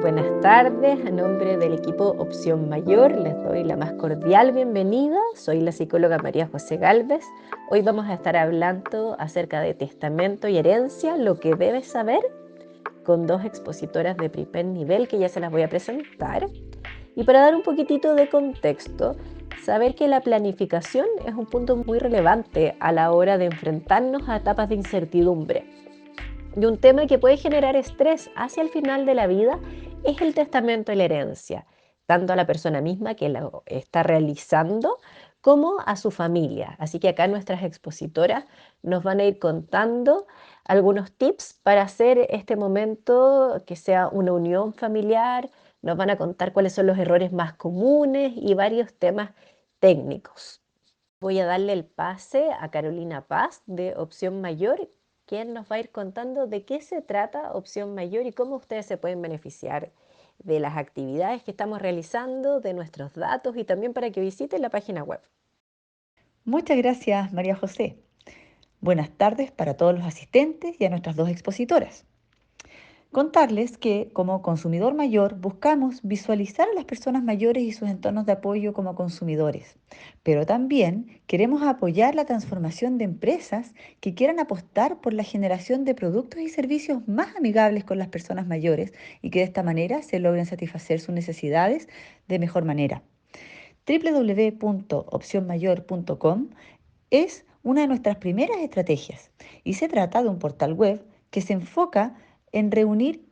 Buenas tardes, a nombre del equipo Opción Mayor les doy la más cordial bienvenida. Soy la psicóloga María José Gálvez. Hoy vamos a estar hablando acerca de testamento y herencia, lo que debes saber, con dos expositoras de primer nivel que ya se las voy a presentar. Y para dar un poquitito de contexto, saber que la planificación es un punto muy relevante a la hora de enfrentarnos a etapas de incertidumbre. Y un tema que puede generar estrés hacia el final de la vida es el testamento y la herencia, tanto a la persona misma que lo está realizando como a su familia. Así que acá nuestras expositoras nos van a ir contando algunos tips para hacer este momento que sea una unión familiar, nos van a contar cuáles son los errores más comunes y varios temas técnicos. Voy a darle el pase a Carolina Paz de Opción Mayor, quien nos va a ir contando de qué se trata Opción Mayor y cómo ustedes se pueden beneficiar de las actividades que estamos realizando, de nuestros datos y también para que visiten la página web. Muchas gracias, María José. Buenas tardes para todos los asistentes y a nuestras dos expositoras. Contarles que como consumidor mayor buscamos visualizar a las personas mayores y sus entornos de apoyo como consumidores, pero también queremos apoyar la transformación de empresas que quieran apostar por la generación de productos y servicios más amigables con las personas mayores y que de esta manera se logren satisfacer sus necesidades de mejor manera. www.opcionmayor.com es una de nuestras primeras estrategias y se trata de un portal web que se enfoca en reunir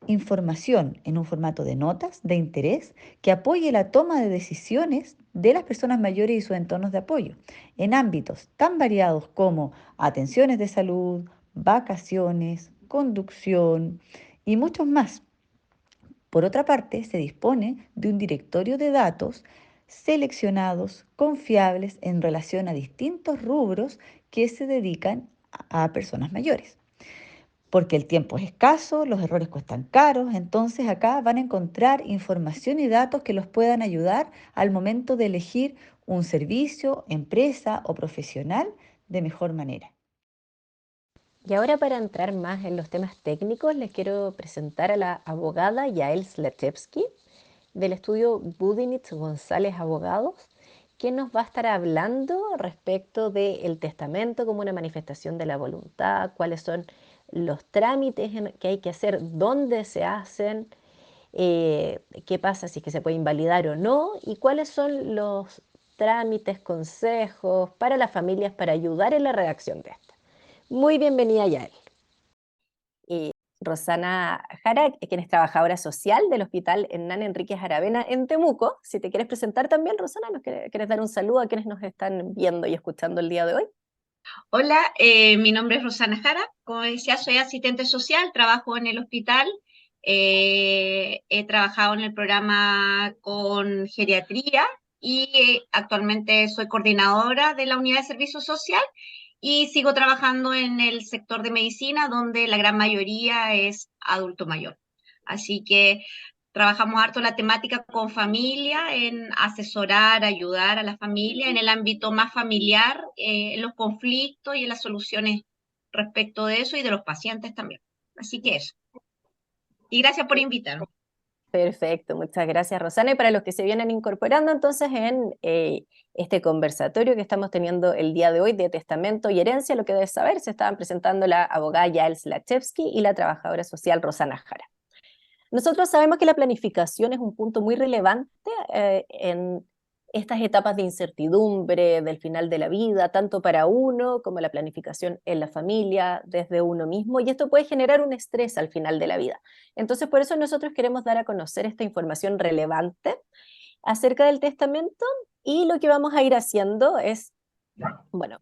información en un formato de notas de interés que apoye la toma de decisiones de las personas mayores y sus entornos de apoyo en ámbitos tan variados como atenciones de salud, vacaciones, conducción y muchos más. Por otra parte, se dispone de un directorio de datos seleccionados, confiables en relación a distintos rubros que se dedican a personas mayores. Porque el tiempo es escaso, los errores cuestan caros, entonces acá van a encontrar información y datos que los puedan ayudar al momento de elegir un servicio, empresa o profesional de mejor manera. Y ahora para entrar más en los temas técnicos, les quiero presentar a la abogada Yael Slachewski del estudio Budinitz González Abogados, quien nos va a estar hablando respecto del testamento como una manifestación de la voluntad, cuáles son los trámites que hay que hacer, dónde se hacen, qué pasa si es que se puede invalidar o no, y cuáles son los trámites, consejos para las familias para ayudar en la redacción de esta. Muy bienvenida, Yael. Y Rosana Jara, quien es trabajadora social del Hospital Hernán Enríquez Aravena en Temuco. Si te quieres presentar también, Rosana, ¿nos quieres dar un saludo a quienes nos están viendo y escuchando el día de hoy? Hola, mi nombre es Rosana Jara. Como decía, soy asistente social, trabajo en el hospital. He trabajado en el programa con geriatría y actualmente soy coordinadora de la unidad de servicio social y sigo trabajando en el sector de medicina, donde la gran mayoría es adulto mayor. Así que trabajamos harto la temática con familia, en asesorar, ayudar a la familia en el ámbito más familiar, en los conflictos y en las soluciones respecto de eso y de los pacientes también. Así que eso. Y gracias por invitarme. Perfecto, muchas gracias, Rosana. Y para los que se vienen incorporando entonces en este conversatorio que estamos teniendo el día de hoy de testamento y herencia, lo que debes saber, se estaban presentando la abogada Yael Slachewski y la trabajadora social Rosana Jara. Nosotros sabemos que la planificación es un punto muy relevante en estas etapas de incertidumbre del final de la vida, tanto para uno como la planificación en la familia, desde uno mismo, y esto puede generar un estrés al final de la vida. Entonces, por eso nosotros queremos dar a conocer esta información relevante acerca del testamento y lo que vamos a ir haciendo es, bueno,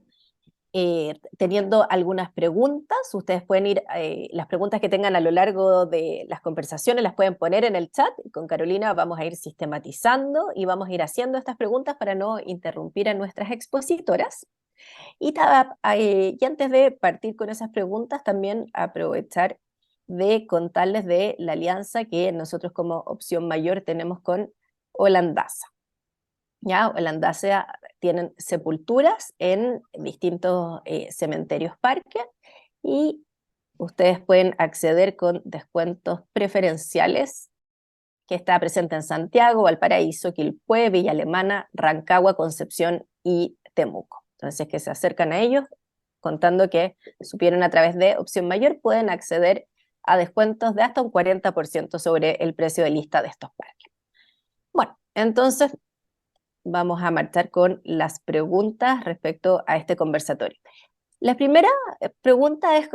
teniendo algunas preguntas. Ustedes pueden ir, las preguntas que tengan a lo largo de las conversaciones las pueden poner en el chat. Con Carolina vamos a ir sistematizando y vamos a ir haciendo estas preguntas para no interrumpir a nuestras expositoras. Y antes de partir con esas preguntas, también aprovechar de contarles de la alianza que nosotros como Opción Mayor tenemos con Holandasa. ¿Ya? Holandasa tienen sepulturas en distintos cementerios parques y Ustedes pueden acceder con descuentos preferenciales que está presente en Santiago, Valparaíso, Quilpué, Villa Alemana, Rancagua, Concepción y Temuco. Entonces, que se acercan a ellos, contando que supieron a través de Opción Mayor, pueden acceder a descuentos de hasta un 40% sobre el precio de lista de estos parques. Bueno, entonces vamos a marchar con las preguntas respecto a este conversatorio. La primera pregunta es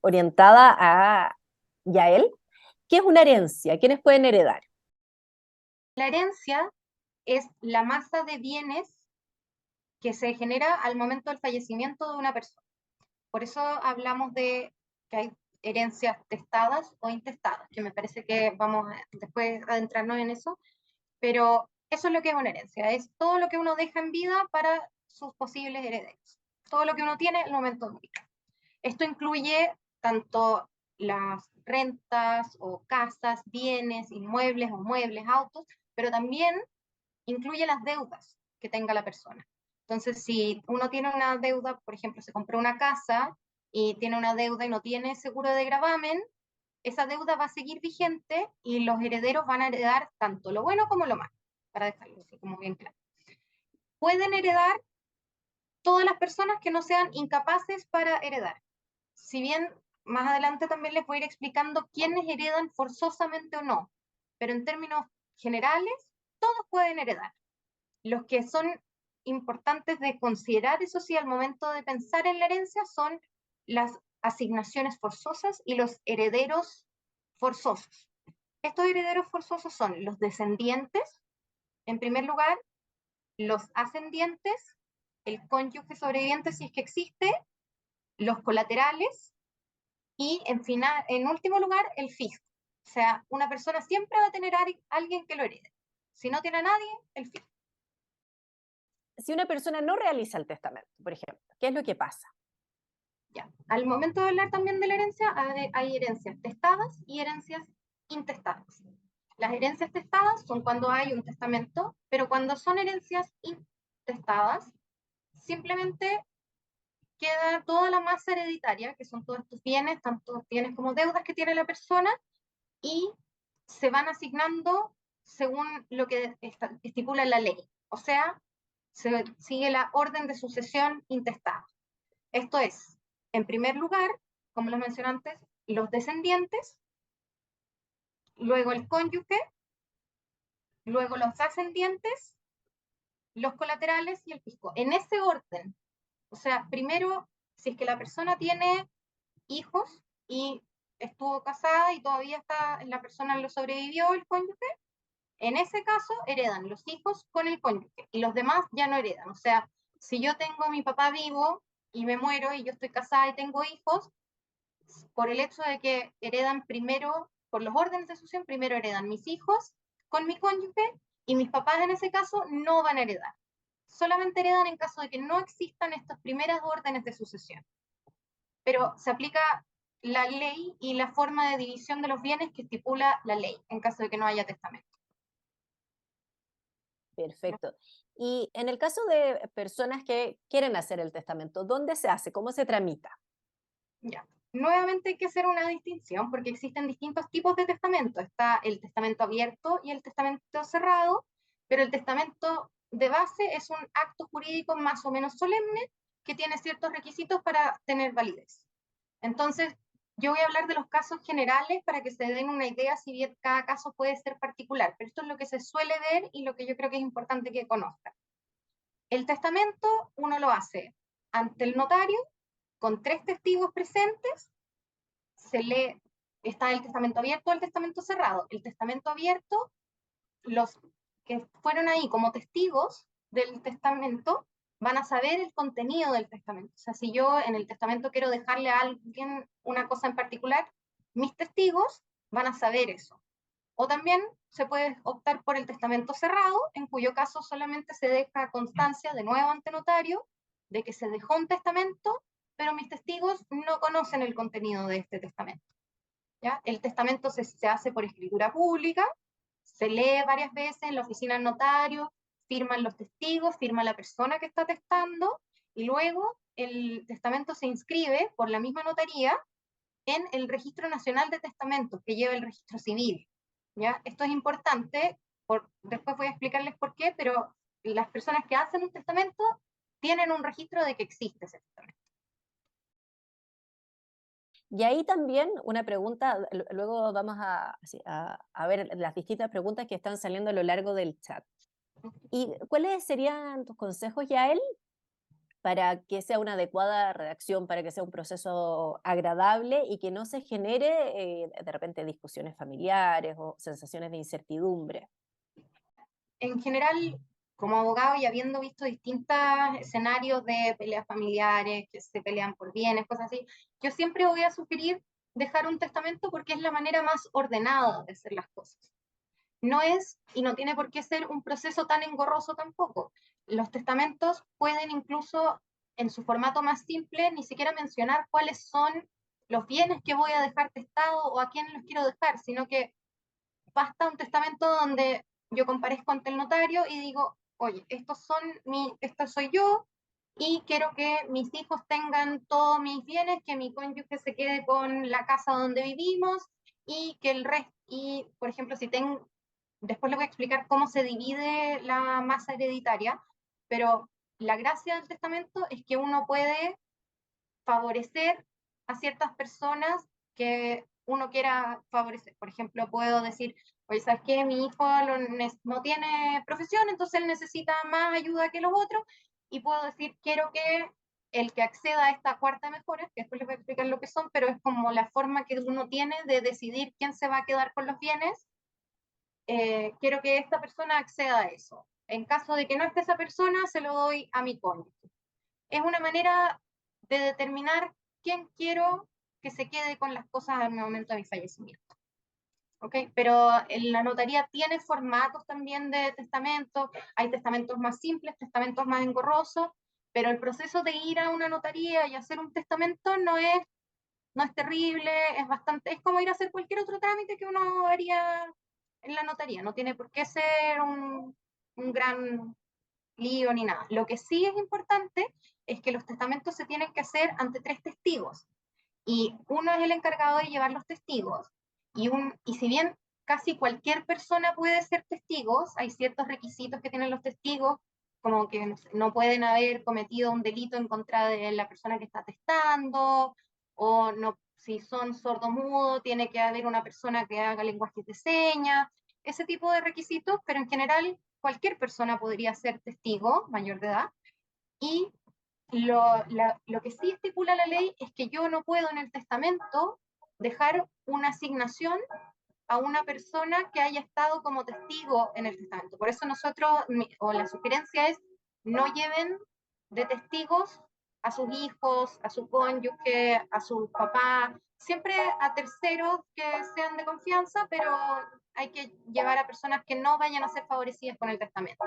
orientada a Yael. ¿Qué es una herencia? ¿Quiénes pueden heredar? La herencia es la masa de bienes que se genera al momento del fallecimiento de una persona. Por eso hablamos de que hay herencias testadas o intestadas, que me parece que vamos después a adentrarnos en eso, pero eso es lo que es una herencia, es todo lo que uno deja en vida para sus posibles herederos, todo lo que uno tiene al momento de morir. Esto incluye tanto las rentas o casas, bienes, inmuebles o muebles, autos, pero también incluye las deudas que tenga la persona. Entonces, si uno tiene una deuda, por ejemplo, se compró una casa y tiene una deuda y no tiene seguro de gravamen, esa deuda va a seguir vigente y los herederos van a heredar tanto lo bueno como lo malo, para dejarlo así como bien claro. Pueden heredar todas las personas que no sean incapaces para heredar. Si bien más adelante también les voy a ir explicando quiénes heredan forzosamente o no, pero en términos generales, todos pueden heredar. Los que son importantes de considerar, eso sí, al momento de pensar en la herencia, son las asignaciones forzosas y los herederos forzosos. Estos herederos forzosos son los descendientes, en primer lugar, los ascendientes, el cónyuge sobreviviente si es que existe, los colaterales y en último lugar el fisco. O sea, una persona siempre va a tener a alguien que lo herede. Si no tiene a nadie, el fisco. Si una persona no realiza el testamento, por ejemplo, ¿qué es lo que pasa? Ya. Al momento de hablar también de la herencia, hay herencias testadas y herencias intestadas. Las herencias testadas son cuando hay un testamento, pero cuando son herencias intestadas, simplemente queda toda la masa hereditaria, que son todos estos bienes, tanto bienes como deudas que tiene la persona, y se van asignando según lo que estipula la ley. O sea, se sigue la orden de sucesión intestada. Esto es, en primer lugar, como lo mencioné antes, los descendientes, luego el cónyuge, luego los ascendientes, los colaterales y el fisco. En ese orden. O sea, primero, si es que la persona tiene hijos y estuvo casada y todavía la persona lo sobrevivió, el cónyuge, en ese caso heredan los hijos con el cónyuge y los demás ya no heredan. O sea, si yo tengo a mi papá vivo y me muero y yo estoy casada y tengo hijos, por el hecho de que heredan primero, por los órdenes de sucesión, primero heredan mis hijos con mi cónyuge y mis papás en ese caso no van a heredar. Solamente heredan en caso de que no existan estas primeras órdenes de sucesión. Pero se aplica la ley y la forma de división de los bienes que estipula la ley en caso de que no haya testamento. Perfecto. Y en el caso de personas que quieren hacer el testamento, ¿dónde se hace? ¿Cómo se tramita? Ya. Nuevamente hay que hacer una distinción porque existen distintos tipos de testamento. Está el testamento abierto y el testamento cerrado, pero el testamento de base es un acto jurídico más o menos solemne que tiene ciertos requisitos para tener validez. Entonces, yo voy a hablar de los casos generales para que se den una idea, si bien cada caso puede ser particular, pero esto es lo que se suele ver y lo que yo creo que es importante que conozcan. El testamento uno lo hace ante el notario, con 3 testigos presentes, está el testamento abierto o el testamento cerrado. El testamento abierto, los que fueron ahí como testigos del testamento van a saber el contenido del testamento. O sea, si yo en el testamento quiero dejarle a alguien una cosa en particular, mis testigos van a saber eso. O también se puede optar por el testamento cerrado, en cuyo caso solamente se deja constancia de nuevo ante notario de que se dejó un testamento, pero mis testigos no conocen el contenido de este testamento. ¿Ya? El testamento se hace por escritura pública, se lee varias veces en la oficina del notario, firman los testigos, firma la persona que está testando, y luego el testamento se inscribe por la misma notaría en el Registro Nacional de Testamentos, que lleva el registro civil. ¿Ya? Esto es importante, después voy a explicarles por qué, pero las personas que hacen un testamento tienen un registro de que existe ese testamento. Y ahí también una pregunta, luego vamos a ver las distintas preguntas que están saliendo a lo largo del chat. ¿Y cuáles serían tus consejos, Yael, para que sea una adecuada redacción, para que sea un proceso agradable y que no se genere de repente discusiones familiares o sensaciones de incertidumbre? En general, como abogado y habiendo visto distintos escenarios de peleas familiares, que se pelean por bienes, cosas así, yo siempre voy a sugerir dejar un testamento porque es la manera más ordenada de hacer las cosas. No es, y no tiene por qué ser un proceso tan engorroso tampoco. Los testamentos pueden incluso, en su formato más simple, ni siquiera mencionar cuáles son los bienes que voy a dejar testado o a quién los quiero dejar, sino que basta un testamento donde yo comparezco ante el notario y digo, oye, esto soy yo, y quiero que mis hijos tengan todos mis bienes, que mi cónyuge se quede con la casa donde vivimos, y que el resto, y por ejemplo, después les voy a explicar cómo se divide la masa hereditaria, pero la gracia del testamento es que uno puede favorecer a ciertas personas que uno quiera favorecer. Por ejemplo, puedo decir, oye, ¿sabes qué? Mi hijo no tiene profesión, entonces él necesita más ayuda que los otros, y puedo decir, quiero que el que acceda a esta cuarta mejora, que después les voy a explicar lo que son, pero es como la forma que uno tiene de decidir quién se va a quedar con los bienes, quiero que esta persona acceda a eso. En caso de que no esté esa persona, se lo doy a mi cónyuge. Es una manera de determinar quién quiero que se quede con las cosas al momento de mi fallecimiento. ¿Okay? Pero la notaría tiene formatos también de testamento, hay testamentos más simples, testamentos más engorrosos, pero el proceso de ir a una notaría y hacer un testamento no es terrible, es como ir a hacer cualquier otro trámite que uno haría en la notaría, no tiene por qué ser un gran lío ni nada. Lo que sí es importante es que los testamentos se tienen que hacer ante 3 testigos, y uno es el encargado de llevar los testigos, y si bien casi cualquier persona puede ser testigos, hay ciertos requisitos que tienen los testigos, como que no pueden haber cometido un delito en contra de la persona que está atestando, o no, si son sordomudos, tiene que haber una persona que haga lenguaje de señas, ese tipo de requisitos, pero en general cualquier persona podría ser testigo mayor de edad. Y lo que sí estipula la ley es que yo no puedo en el testamento dejar una asignación a una persona que haya estado como testigo en el testamento. Por eso la sugerencia es, no lleven de testigos a sus hijos, a su cónyuge, a su papá, siempre a terceros que sean de confianza, pero hay que llevar a personas que no vayan a ser favorecidas con el testamento.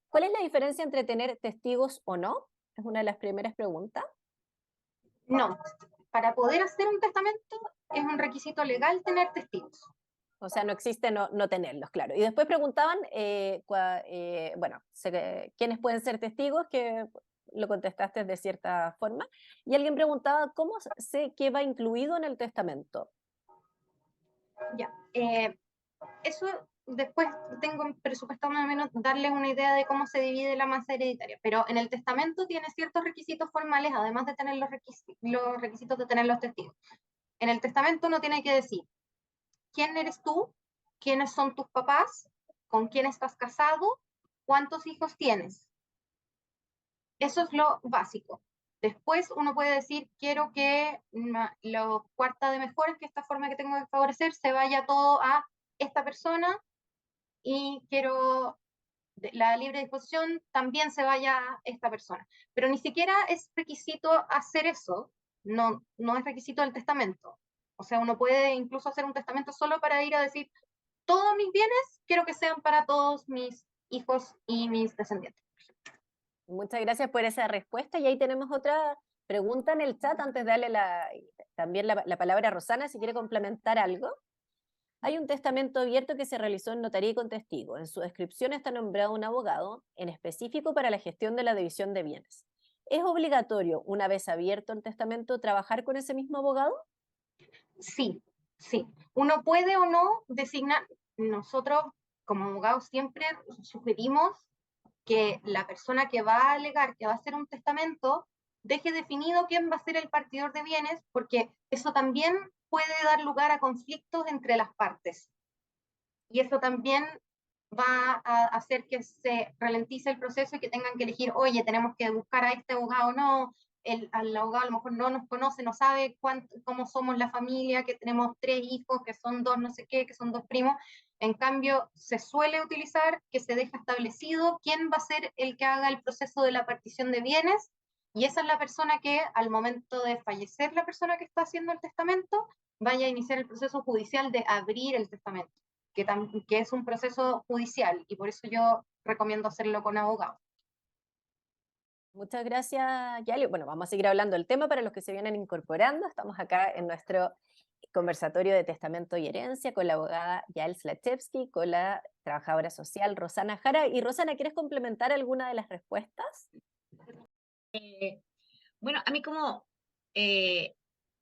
¿Cuál es la diferencia entre tener testigos o no? Es una de las primeras preguntas. No, para poder hacer un testamento es un requisito legal tener testigos. O sea, no existe no tenerlos, claro. Y después preguntaban, ¿quiénes pueden ser testigos? Que lo contestaste de cierta forma. Y alguien preguntaba, ¿cómo sé qué va incluido en el testamento? Ya, eso después tengo presupuestado más o menos darles una idea de cómo se divide la masa hereditaria, pero en el testamento tiene ciertos requisitos formales, además de tener los requisitos de tener los testigos. En el testamento uno tiene que decir quién eres tú, quiénes son tus papás, con quién estás casado, cuántos hijos tienes. Eso es lo básico. Después uno puede decir, quiero que la cuarta de mejores, que esta forma que tengo que favorecer, se vaya todo a esta persona, y quiero la libre disposición también se vaya a esta persona. Pero ni siquiera es requisito hacer eso, no es requisito del testamento. O sea, uno puede incluso hacer un testamento solo para ir a decir, todos mis bienes quiero que sean para todos mis hijos y mis descendientes. Muchas gracias por esa respuesta. Y ahí tenemos otra pregunta en el chat antes de darle también la palabra a Rosana, si quiere complementar algo. Hay un testamento abierto que se realizó en notaría y con testigo. En su descripción está nombrado un abogado, en específico para la gestión de la división de bienes. ¿Es obligatorio, una vez abierto el testamento, trabajar con ese mismo abogado? Sí, sí. Uno puede o no designar, nosotros como abogados siempre sugerimos que la persona que va a alegar que va a hacer un testamento deje definido quién va a ser el partidor de bienes, porque eso también puede dar lugar a conflictos entre las partes. Y eso también va a hacer que se ralentice el proceso y que tengan que elegir, oye, tenemos que buscar a este abogado, no, al abogado a lo mejor no nos conoce, no sabe cómo somos la familia, que tenemos 3 hijos, que son 2 no sé qué, que son 2 primos. En cambio, se suele utilizar que se deja establecido quién va a ser el que haga el proceso de la partición de bienes, y esa es la persona que al momento de fallecer la persona que está haciendo el testamento, vaya a iniciar el proceso judicial de abrir el testamento, que es un proceso judicial, y por eso yo recomiendo hacerlo con abogado. Muchas gracias, Yali. Bueno, vamos a seguir hablando del tema para los que se vienen incorporando. Estamos acá en nuestro conversatorio de testamento y herencia con la abogada Yael Slachewski, con la trabajadora social Rosana Jara. Y Rosana, ¿quieres complementar alguna de las respuestas? Bueno, a mí como se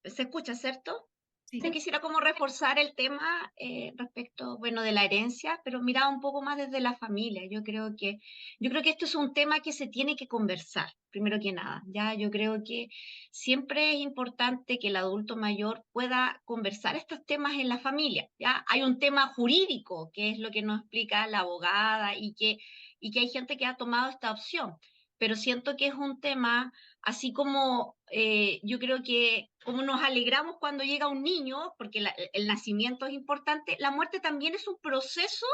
escucha, ¿cierto? Sí. Yo quisiera como reforzar el tema respecto, bueno, de la herencia, pero mirado un poco más desde la familia. Yo creo que esto es un tema que se tiene que conversar, primero que nada. Ya, yo creo que siempre es importante que el adulto mayor pueda conversar estos temas en la familia. Ya, hay un tema jurídico, que es lo que nos explica la abogada y que hay gente que ha tomado esta opción. Pero siento que es un tema, así como yo creo que como nos alegramos cuando llega un niño, porque el nacimiento es importante, la muerte también es un proceso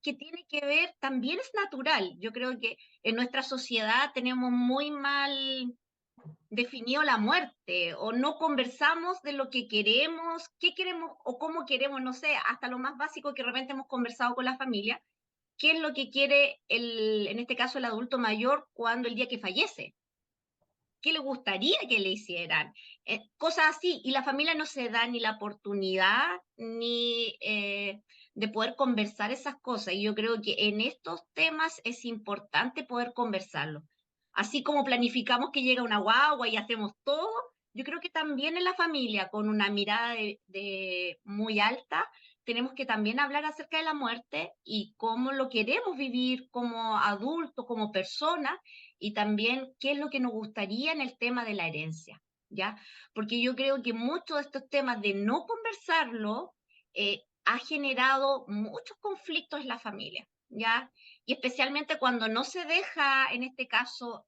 que tiene que ver, también es natural. Yo creo que en nuestra sociedad tenemos muy mal definido la muerte, o no conversamos de lo que queremos, qué queremos o cómo queremos, no sé, hasta lo más básico que de repente hemos conversado con la familia, qué es lo que quiere en este caso el adulto mayor cuando el día que fallece, qué le gustaría que le hicieran, cosas así, y la familia no se da ni la oportunidad ni de poder conversar esas cosas, y yo creo que en estos temas es importante poder conversarlo. Así como planificamos que llega una guagua y hacemos todo, yo creo que también en la familia, con una mirada muy alta, tenemos que también hablar acerca de la muerte y cómo lo queremos vivir como adultos, como personas, y también qué es lo que nos gustaría en el tema de la herencia, ¿ya? Porque yo creo que muchos de estos temas de no conversarlo ha generado muchos conflictos en la familia, ¿ya? Y especialmente cuando no se deja, en este caso,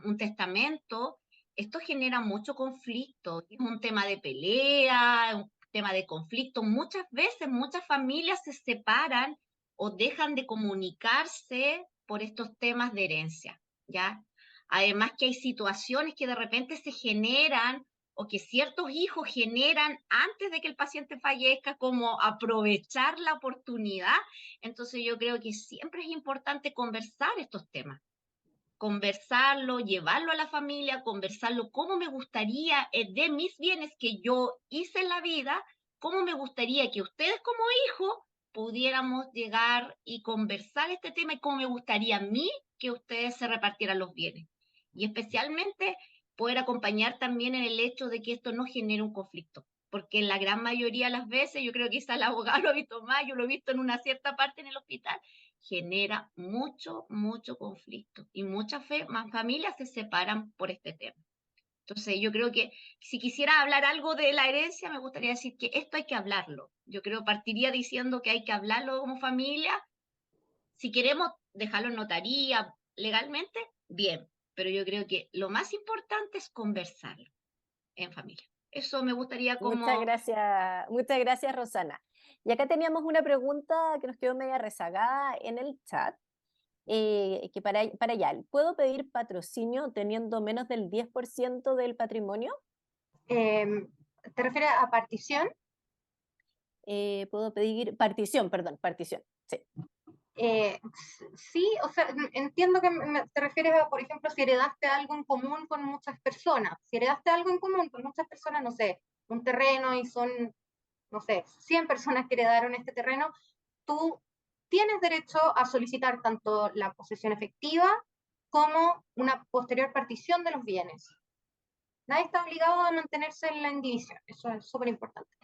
un testamento, esto genera mucho conflicto, es un tema de pelea, un tema de conflicto. Muchas veces, muchas familias se separan o dejan de comunicarse por estos temas de herencia, ¿ya? Además que hay situaciones que de repente se generan o que ciertos hijos generan antes de que el paciente fallezca, como aprovechar la oportunidad. Entonces yo creo que siempre es importante conversar estos temas, conversarlo, llevarlo a la familia, conversarlo cómo me gustaría de mis bienes que yo hice en la vida, cómo me gustaría que ustedes como hijos pudiéramos llegar y conversar este tema y cómo me gustaría a mí que ustedes se repartieran los bienes. Y especialmente poder acompañar también en el hecho de que esto no genere un conflicto. Porque en la gran mayoría de las veces, yo creo que quizá el abogado lo ha visto más, yo lo he visto en una cierta parte en el hospital, genera mucho, mucho conflicto y muchas más familias se separan por este tema. Entonces, yo creo que si quisiera hablar algo de la herencia, me gustaría decir que esto hay que hablarlo. Yo creo partiría diciendo que hay que hablarlo como familia. Si queremos dejarlo en notaría legalmente, bien, pero yo creo que lo más importante es conversarlo en familia. Eso me gustaría como... Muchas gracias, Rosana. Y acá teníamos una pregunta que nos quedó media rezagada en el chat, que para Yal, ¿puedo pedir patrocinio teniendo menos del 10% del patrimonio? ¿Te refieres a partición? Puedo pedir partición, perdón, partición, sí. Sí, o sea, entiendo que te refieres a, por ejemplo, si heredaste algo en común con muchas personas. Si heredaste algo en común con muchas personas, no sé, un terreno y son no sé, 100 personas que heredaron este terreno, tú tienes derecho a solicitar tanto la posesión efectiva como una posterior partición de los bienes. Nadie está obligado a mantenerse en la indivisión, eso es súper importante.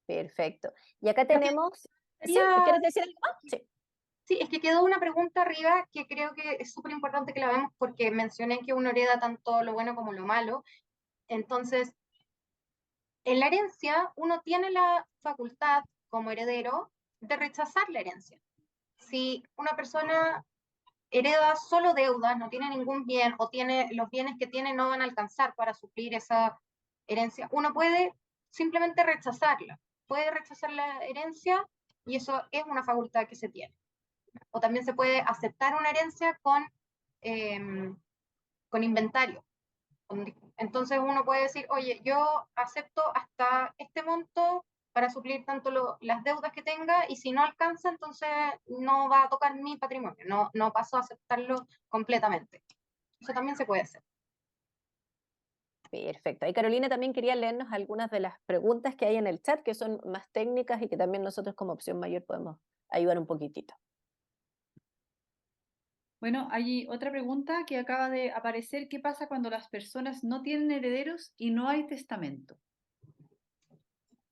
Perfecto. Y acá Lo que tenemos... ¿Sí? quería ¿Quieres decir algo más? Sí. Sí, es que quedó una pregunta arriba que creo que es súper importante que la veamos porque mencioné que uno hereda tanto lo bueno como lo malo. Entonces, en la herencia uno tiene la facultad como heredero de rechazar la herencia. Si una persona hereda solo deudas, no tiene ningún bien o tiene los bienes que tiene no van a alcanzar para suplir esa herencia, uno puede simplemente rechazarla. Puede rechazar la herencia y eso es una facultad que se tiene. O también se puede aceptar una herencia con inventario. Entonces uno puede decir, oye, yo acepto hasta este monto para suplir tanto las deudas que tenga y si no alcanza, entonces no va a tocar mi patrimonio, no paso a aceptarlo completamente. Eso también se puede hacer. Perfecto. Ahí Carolina también quería leernos algunas de las preguntas que hay en el chat, que son más técnicas y que también nosotros como opción mayor podemos ayudar un poquitito. Bueno, hay otra pregunta que acaba de aparecer. ¿Qué pasa cuando las personas no tienen herederos y no hay testamento?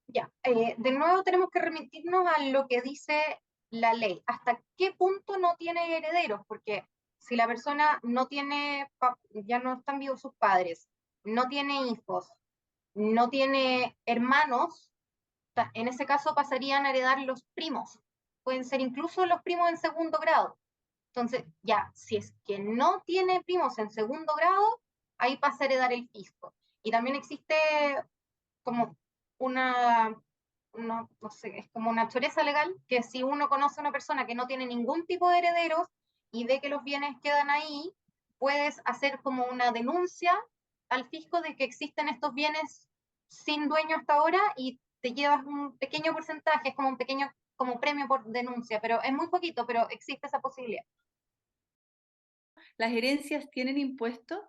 Ya, de nuevo tenemos que remitirnos a lo que dice la ley. ¿Hasta qué punto no tiene herederos? Porque si la persona no tiene, ya no están vivos sus padres, no tiene hijos, no tiene hermanos, en ese caso pasarían a heredar los primos. Pueden ser incluso los primos en segundo grado. Entonces, ya, si es que no tiene primos en segundo grado, ahí pasa a heredar el fisco. Y también existe como no sé, es como una choreza legal, que si uno conoce a una persona que no tiene ningún tipo de herederos y ve que los bienes quedan ahí, puedes hacer como una denuncia al fisco de que existen estos bienes sin dueño hasta ahora y te llevas un pequeño porcentaje, es como un pequeño como premio por denuncia, pero es muy poquito, pero existe esa posibilidad. ¿Las herencias tienen impuestos?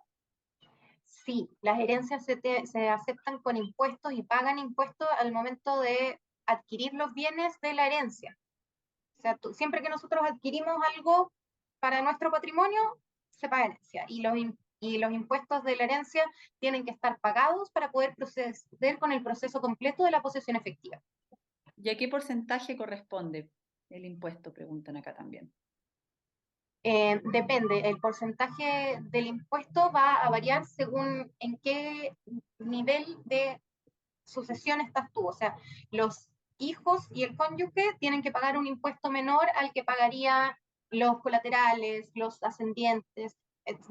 Sí, las herencias se aceptan con impuestos y pagan impuestos al momento de adquirir los bienes de la herencia. O sea, siempre que nosotros adquirimos algo para nuestro patrimonio, se paga herencia. Y los impuestos de la herencia tienen que estar pagados para poder proceder con el proceso completo de la posesión efectiva. ¿Y a qué porcentaje corresponde el impuesto? Preguntan acá también. Depende, el porcentaje del impuesto va a variar según en qué nivel de sucesión estás tú. O sea, los hijos y el cónyuge tienen que pagar un impuesto menor al que pagaría los colaterales, los ascendientes.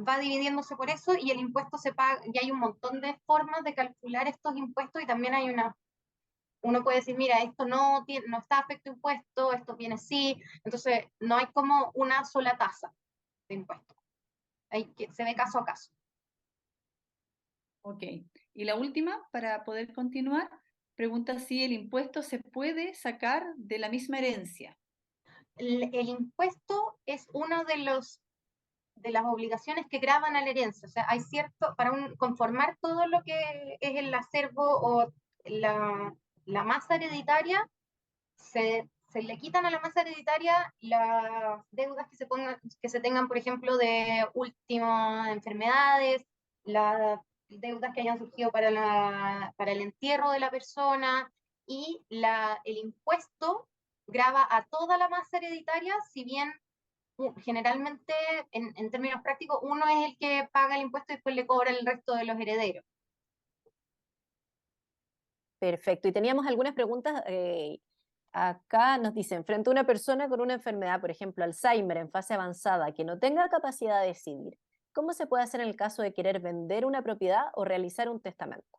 Va dividiéndose por eso y el impuesto se paga, y hay un montón de formas de calcular estos impuestos y también hay uno puede decir, mira, esto no está afecto a impuesto, esto viene sí, entonces no hay como una sola tasa de impuesto. Se ve caso a caso. Ok. Y la última, para poder continuar, pregunta si el impuesto se puede sacar de la misma herencia. El impuesto es uno de las obligaciones que graban a la herencia. O sea, hay cierto, conformar todo lo que es el acervo o la masa hereditaria, se le quitan a la masa hereditaria las deudas que se tengan, por ejemplo, de últimas enfermedades, las deudas que hayan surgido para el entierro de la persona, y el impuesto grava a toda la masa hereditaria, si bien generalmente, en términos prácticos, uno es el que paga el impuesto y después le cobra el resto de los herederos. Perfecto. Y teníamos algunas preguntas. Acá nos dicen, frente a una persona con una enfermedad, por ejemplo, Alzheimer en fase avanzada, que no tenga capacidad de decidir, ¿cómo se puede hacer en el caso de querer vender una propiedad o realizar un testamento?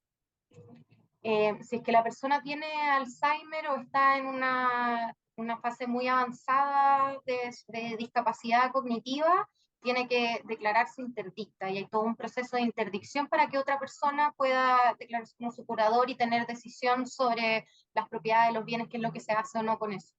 Si es que la persona tiene Alzheimer o está en una fase muy avanzada de discapacidad cognitiva, tiene que declararse interdicta y hay todo un proceso de interdicción para que otra persona pueda declararse como su curador y tener decisión sobre las propiedades, los bienes, qué es lo que se hace o no con eso.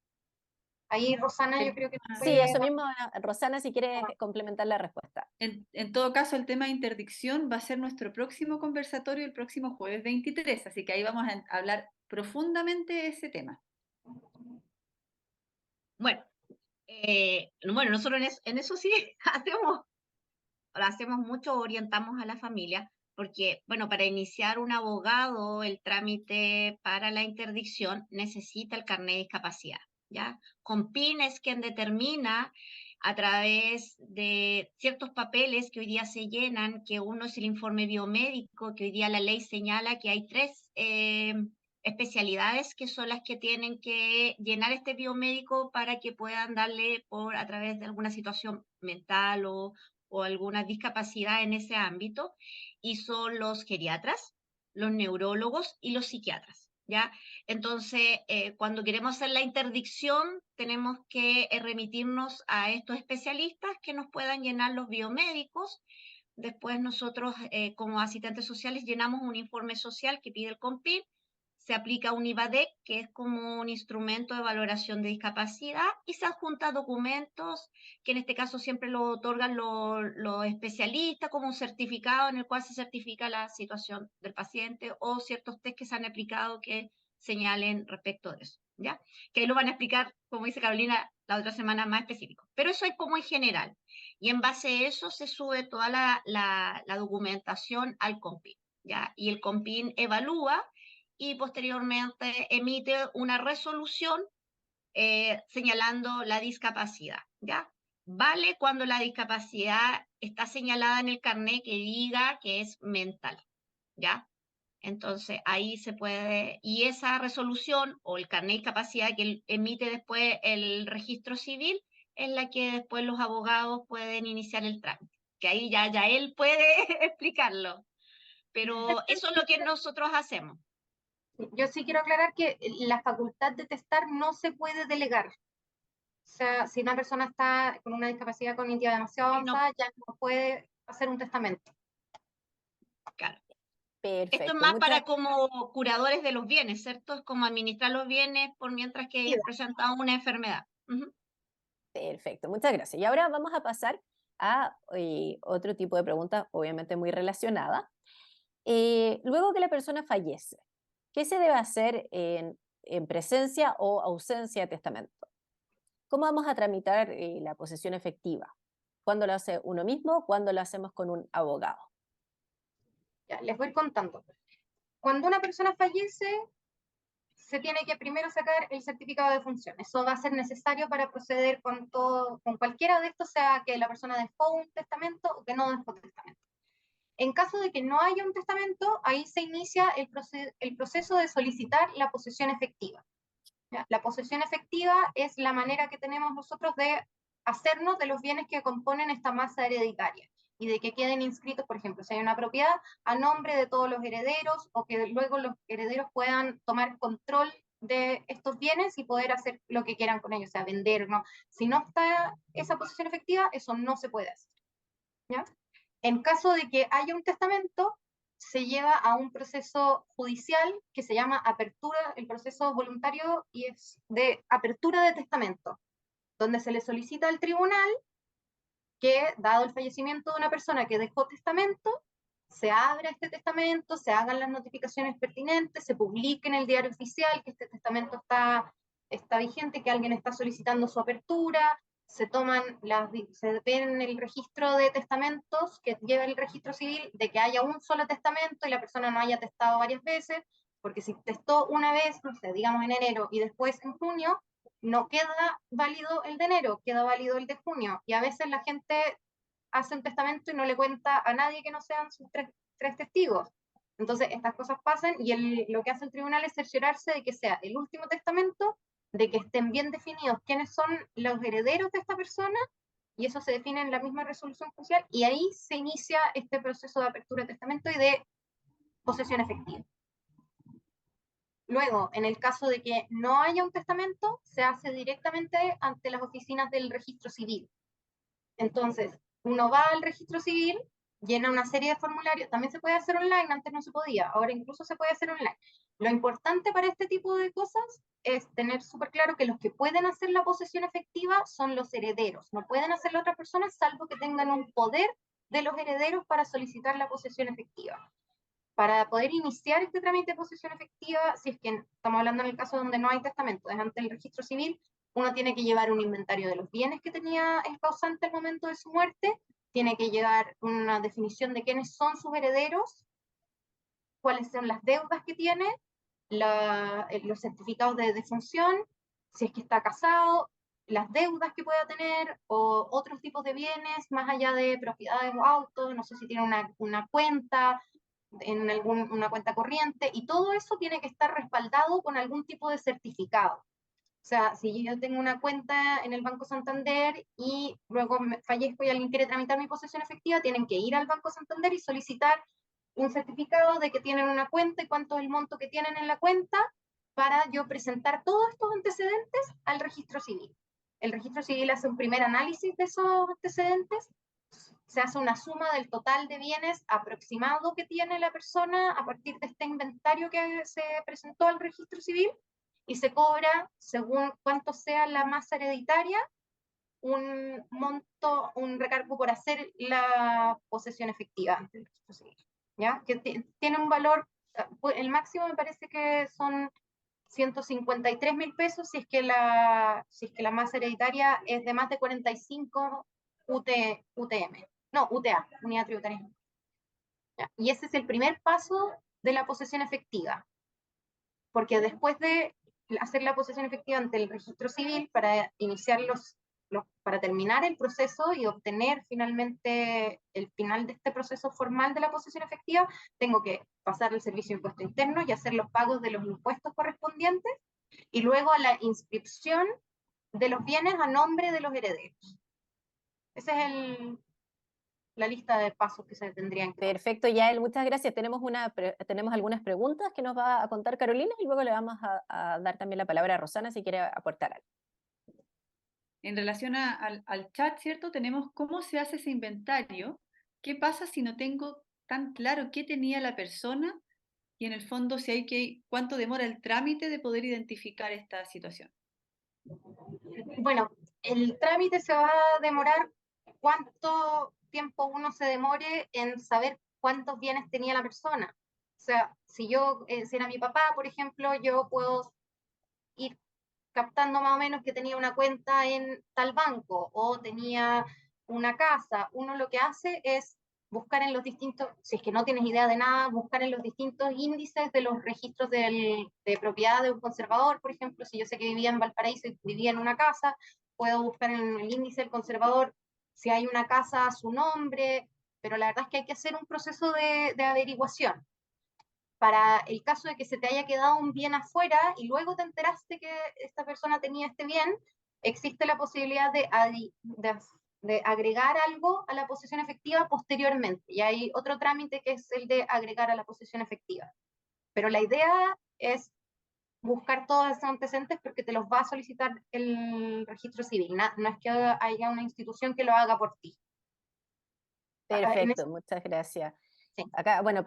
Ahí, Rosana, yo creo que Ah. Sí, puede eso mismo, Rosana, si quieres dar- complementar la respuesta. En todo caso, el tema de interdicción va a ser nuestro próximo conversatorio el próximo jueves 23, así que ahí vamos a hablar profundamente de ese tema. Bueno, bueno, nosotros en eso sí hacemos mucho, orientamos a la familia, porque, bueno, para iniciar un abogado, el trámite para la interdicción necesita el carnet de discapacidad, ¿ya? Compin es quien determina a través de ciertos papeles que hoy día se llenan, que uno es el informe biomédico, que hoy día la ley señala que hay tres especialidades que son las que tienen que llenar este biomédico para que puedan darle por a través de alguna situación mental o alguna discapacidad en ese ámbito, y son los geriatras, los neurólogos y los psiquiatras, ¿ya? Entonces, cuando queremos hacer la interdicción, tenemos que remitirnos a estos especialistas que nos puedan llenar los biomédicos. Después nosotros, como asistentes sociales, llenamos un informe social que pide el COMPIN, se aplica un IVADEC, que es como un instrumento de valoración de discapacidad, y se adjunta documentos, que en este caso siempre lo otorgan los especialistas, como un certificado en el cual se certifica la situación del paciente o ciertos test que se han aplicado que señalen respecto de eso, ¿ya? Que ahí lo van a explicar, como dice Carolina, la otra semana más específico. Pero eso es como en general. Y en base a eso se sube toda la documentación al COMPIN, ¿ya? Y el COMPIN evalúa y posteriormente emite una resolución señalando la discapacidad, ¿ya? Vale cuando la discapacidad está señalada en el carnet que diga que es mental, ¿ya? Entonces ahí se puede, y esa resolución o el carnet de discapacidad que emite después el registro civil es la que después los abogados pueden iniciar el trámite, que ahí ya él puede explicarlo, pero eso es lo que nosotros hacemos. Yo sí quiero aclarar que la facultad de testar no se puede delegar. O sea, si una persona está con una discapacidad cognitiva demasiado No, avanzada, ya no puede hacer un testamento. claro. Esto es Perfecto, más muchas para como curadores de los bienes, ¿cierto? Es como administrar los bienes por mientras que ellos presentan una enfermedad. Ujú. Perfecto, muchas gracias. Y ahora vamos a pasar a otro tipo de preguntas, obviamente muy relacionada. Luego que la persona fallece, ¿qué se debe hacer en presencia o ausencia de testamento? ¿Cómo vamos a tramitar la posesión efectiva? ¿Cuándo lo hace uno mismo? ¿Cuándo lo hacemos con un abogado? Ya, les voy contando. Cuando una persona fallece, se tiene que primero sacar el certificado de función. Eso va a ser necesario para proceder con todo, con cualquiera de estos, sea que la persona dejó un testamento o que no dejó testamento. En caso de que no haya un testamento, ahí se inicia el proceso de solicitar la posesión efectiva. ¿Ya? La posesión efectiva es la manera que tenemos nosotros de hacernos de los bienes que componen esta masa hereditaria y de que queden inscritos, por ejemplo, si hay una propiedad, a nombre de todos los herederos o que luego los herederos puedan tomar control de estos bienes y poder hacer lo que quieran con ellos, o sea, vender, ¿no? Si no está esa posesión efectiva, eso no se puede hacer. ¿Ya? En caso de que haya un testamento, se lleva a un proceso judicial que se llama apertura, el proceso voluntario y es de apertura de testamento, donde se le solicita al tribunal que, dado el fallecimiento de una persona que dejó testamento, se abra este testamento, se hagan las notificaciones pertinentes, se publique en el diario oficial que este testamento está vigente, que alguien está solicitando su apertura, se ven el registro de testamentos que lleva el registro civil de que haya un solo testamento y la persona no haya testado varias veces, porque si testó una vez, no sé, digamos en enero y después en junio, no queda válido el de enero, queda válido el de junio. Y a veces la gente hace un testamento y no le cuenta a nadie que no sean sus tres testigos. Entonces, estas cosas pasan y lo que hace el tribunal es cerciorarse de que sea el último testamento, de que estén bien definidos quiénes son los herederos de esta persona, y eso se define en la misma resolución judicial, y ahí se inicia este proceso de apertura de testamento y de posesión efectiva. Luego, en el caso de que no haya un testamento, se hace directamente ante las oficinas del registro civil. Entonces, uno va al registro civil llena una serie de formularios, también se puede hacer online, antes no se podía, ahora incluso se puede hacer online. Lo importante para este tipo de cosas es tener súper claro que los que pueden hacer la posesión efectiva son los herederos, no pueden hacerlo otras personas salvo que tengan un poder de los herederos para solicitar la posesión efectiva. Para poder iniciar este trámite de posesión efectiva, si es que estamos hablando en el caso donde no hay testamento, es ante el registro civil, uno tiene que llevar un inventario de los bienes que tenía el causante al momento de su muerte, tiene que llevar una definición de quiénes son sus herederos, cuáles son las deudas que tiene, los certificados de defunción, si es que está casado, las deudas que pueda tener o otros tipos de bienes, más allá de propiedades o autos, no sé si tiene una cuenta, en una cuenta corriente, y todo eso tiene que estar respaldado con algún tipo de certificado. O sea, si yo tengo una cuenta en el Banco Santander y luego fallezco y alguien quiere tramitar mi posesión efectiva, tienen que ir al Banco Santander y solicitar un certificado de que tienen una cuenta y cuánto es el monto que tienen en la cuenta para yo presentar todos estos antecedentes al registro civil. El registro civil hace un primer análisis de esos antecedentes, se hace una suma del total de bienes aproximado que tiene la persona a partir de este inventario que se presentó al registro civil y se cobra, según cuánto sea la masa hereditaria, un monto, un recargo por hacer la posesión efectiva ante el registro civil, ¿ya? Que tiene un valor, el máximo me parece que son 153.000 pesos si es que la masa hereditaria es de más de 45 UTM, no, UTA, unidad tributaria. ¿Ya? Y ese es el primer paso de la posesión efectiva, porque después de hacer la posesión efectiva ante el registro civil para iniciar para terminar el proceso y obtener finalmente el final de este proceso formal de la posesión efectiva, tengo que pasar el servicio de impuesto interno y hacer los pagos de los impuestos correspondientes y luego a la inscripción de los bienes a nombre de los herederos. Esa es la lista de pasos que se tendrían que tomar. Perfecto, Yael, muchas gracias. Tenemos algunas preguntas que nos va a contar Carolina y luego le vamos a dar también la palabra a Rosana si quiere aportar algo. En relación al chat, ¿cierto? Tenemos cómo se hace ese inventario. ¿Qué pasa si no tengo tan claro qué tenía la persona? Y en el fondo, ¿cuánto demora el trámite de poder identificar esta situación? Bueno, el trámite se va a demorar cuánto tiempo uno se demore en saber cuántos bienes tenía la persona. O sea, si si era mi papá, por ejemplo, yo puedo ir captando más o menos que tenía una cuenta en tal banco o tenía una casa. Uno lo que hace es buscar en los distintos, si es que no tienes idea de nada, buscar en los distintos índices de los registros de propiedad de un conservador, por ejemplo, si yo sé que vivía en Valparaíso y vivía en una casa, puedo buscar en el índice del conservador si hay una casa a su nombre, pero la verdad es que hay que hacer un proceso de averiguación para el caso de que se te haya quedado un bien afuera y luego te enteraste que esta persona tenía este bien, existe la posibilidad de agregar algo a la posesión efectiva posteriormente. Y hay otro trámite que es el de agregar a la posesión efectiva. Pero la idea es buscar todos esos antecedentes porque te los va a solicitar el registro civil. No es que haya una institución que lo haga por ti. Perfecto, muchas gracias. Sí. Acá, bueno,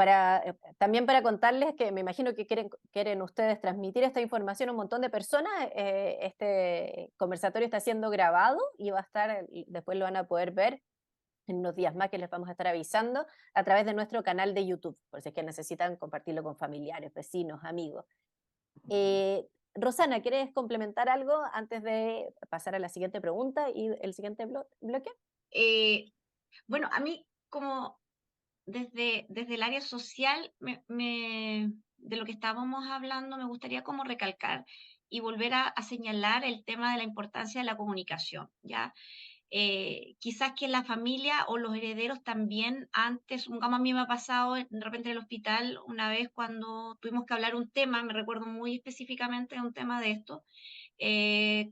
también para contarles que me imagino que quieren ustedes transmitir esta información a un montón de personas. Este conversatorio está siendo grabado y va a estar, después lo van a poder ver en unos días más que les vamos a estar avisando a través de nuestro canal de YouTube, por si es que necesitan compartirlo con familiares, vecinos, amigos. Rosana, ¿quieres complementar algo antes de pasar a la siguiente pregunta y el siguiente bloque? Bueno, a mí como desde el área social, de lo que estábamos hablando, me gustaría como recalcar y volver a señalar el tema de la importancia de la comunicación, ¿ya? Quizás que la familia o los herederos también antes, como a mí me ha pasado de repente en el hospital una vez cuando tuvimos que hablar un tema, me recuerdo muy específicamente de un tema de esto,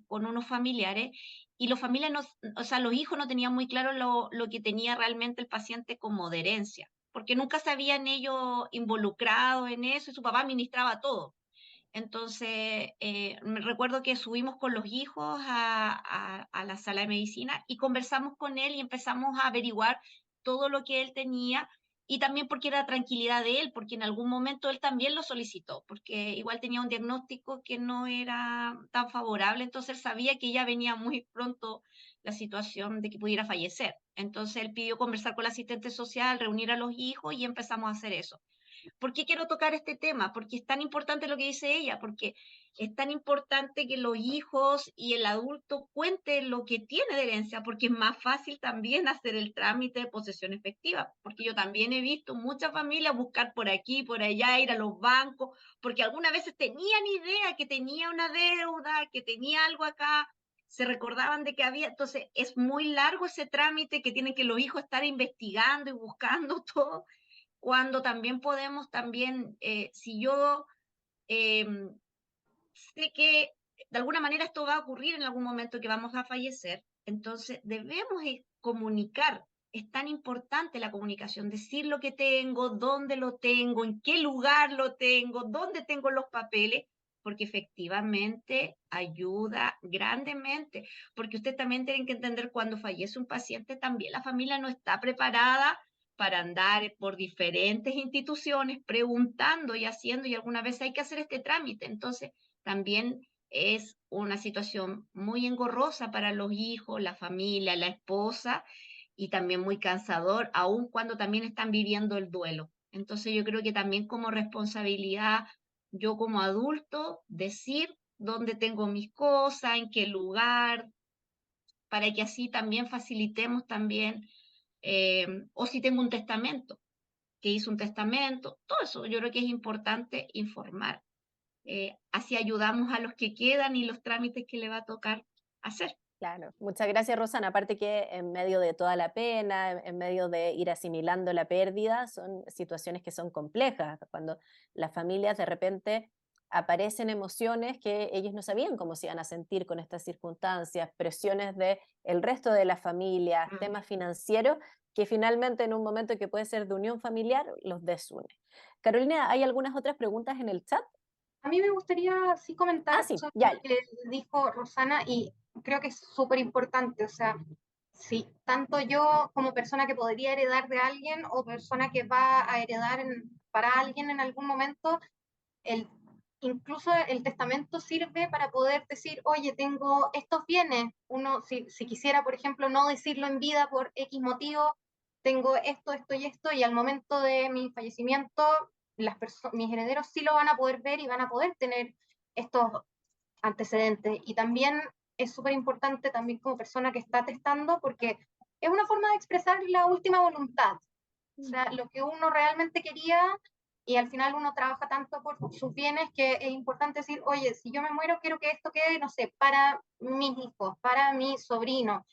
con unos familiares, y los familiares, o sea, los hijos no tenían muy claro lo que tenía realmente el paciente como de herencia, porque nunca se habían ellos involucrado en eso y su papá administraba todo. Entonces, me recuerdo que subimos con los hijos a la sala de medicina y conversamos con él y empezamos a averiguar todo lo que él tenía, y también porque era tranquilidad de él, porque en algún momento él también lo solicitó, porque igual tenía un diagnóstico que no era tan favorable, entonces él sabía que ya venía muy pronto la situación de que pudiera fallecer. Entonces él pidió conversar con la asistente social, reunir a los hijos y empezamos a hacer eso. ¿Por qué quiero tocar este tema? Porque es tan importante lo que dice ella, porque es tan importante que los hijos y el adulto cuenten lo que tiene de herencia, porque es más fácil también hacer el trámite de posesión efectiva, porque yo también he visto muchas familias buscar por aquí, por allá, ir a los bancos, porque algunas veces tenían idea que tenía una deuda, que tenía algo acá, se recordaban de que había, entonces es muy largo ese trámite que tienen que los hijos estar investigando y buscando todo, cuando también podemos también, si yo eh, sé que de alguna manera esto va a ocurrir en algún momento que vamos a fallecer, entonces debemos comunicar. Es tan importante la comunicación, decir lo que tengo, dónde lo tengo, en qué lugar lo tengo, dónde tengo los papeles, porque efectivamente ayuda grandemente, porque usted también tiene que entender cuando fallece un paciente, también la familia no está preparada para andar por diferentes instituciones preguntando y haciendo, y alguna vez hay que hacer este trámite. Entonces, también es una situación muy engorrosa para los hijos, la familia, la esposa, y también muy cansador, aun cuando también están viviendo el duelo. Entonces, yo creo que también como responsabilidad, yo como adulto, decir dónde tengo mis cosas, en qué lugar, para que así también facilitemos también, o si tengo un testamento, que hizo un testamento, todo eso yo creo que es importante informar. Así ayudamos a los que quedan y los trámites que le va a tocar hacer. Claro, muchas gracias, Rosana. Aparte que en medio de toda la pena, en medio de ir asimilando la pérdida, son situaciones que son complejas. Cuando las familias de repente aparecen emociones que ellos no sabían cómo se iban a sentir con estas circunstancias, presiones de el resto de la familia, temas financieros, que finalmente en un momento que puede ser de unión familiar, los desune. Carolina, ¿hay algunas otras preguntas en el chat? A mí me gustaría sí Ah, comentar sí, sobre ya. lo que dijo Rosana y creo que es súper importante, o sea, sí, tanto yo como persona que podría heredar de alguien o persona que va a heredar para alguien en algún momento, el, incluso el testamento sirve para poder decir, oye, tengo estos bienes, uno si quisiera, por ejemplo, no decirlo en vida por X motivo, tengo esto, esto y esto, y al momento de mi fallecimiento, mis herederos sí lo van a poder ver y van a poder tener estos antecedentes. Y también es súper importante también como persona que está testando, porque es una forma de expresar la última voluntad, o sea, lo que uno realmente quería, y al final uno trabaja tanto por sus bienes que es importante decir, oye, si yo me muero, quiero que esto quede, no sé, para mis hijos, para mi sobrino.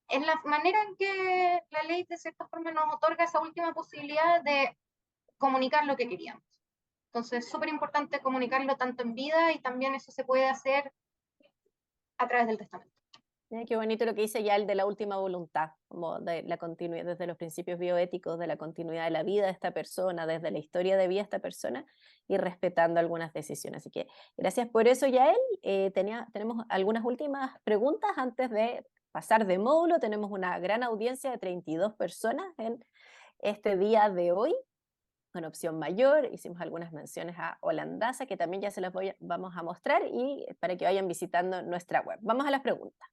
Es la manera en que la ley de cierta forma nos otorga esa última posibilidad de comunicar lo que queríamos. Entonces, es súper importante comunicarlo tanto en vida y también eso se puede hacer a través del testamento. Qué bonito lo que dice ya el de la última voluntad, como de la continuidad, desde los principios bioéticos, de la continuidad de la vida de esta persona, desde la historia de vida de esta persona y respetando algunas decisiones. Así que gracias por eso, Yael. Tenemos algunas últimas preguntas antes de pasar de módulo. Tenemos una gran audiencia de 32 personas en este día de hoy con opción mayor. Hicimos algunas menciones a Holandasa, que también ya se las vamos a mostrar y para que vayan visitando nuestra web. Vamos a las preguntas.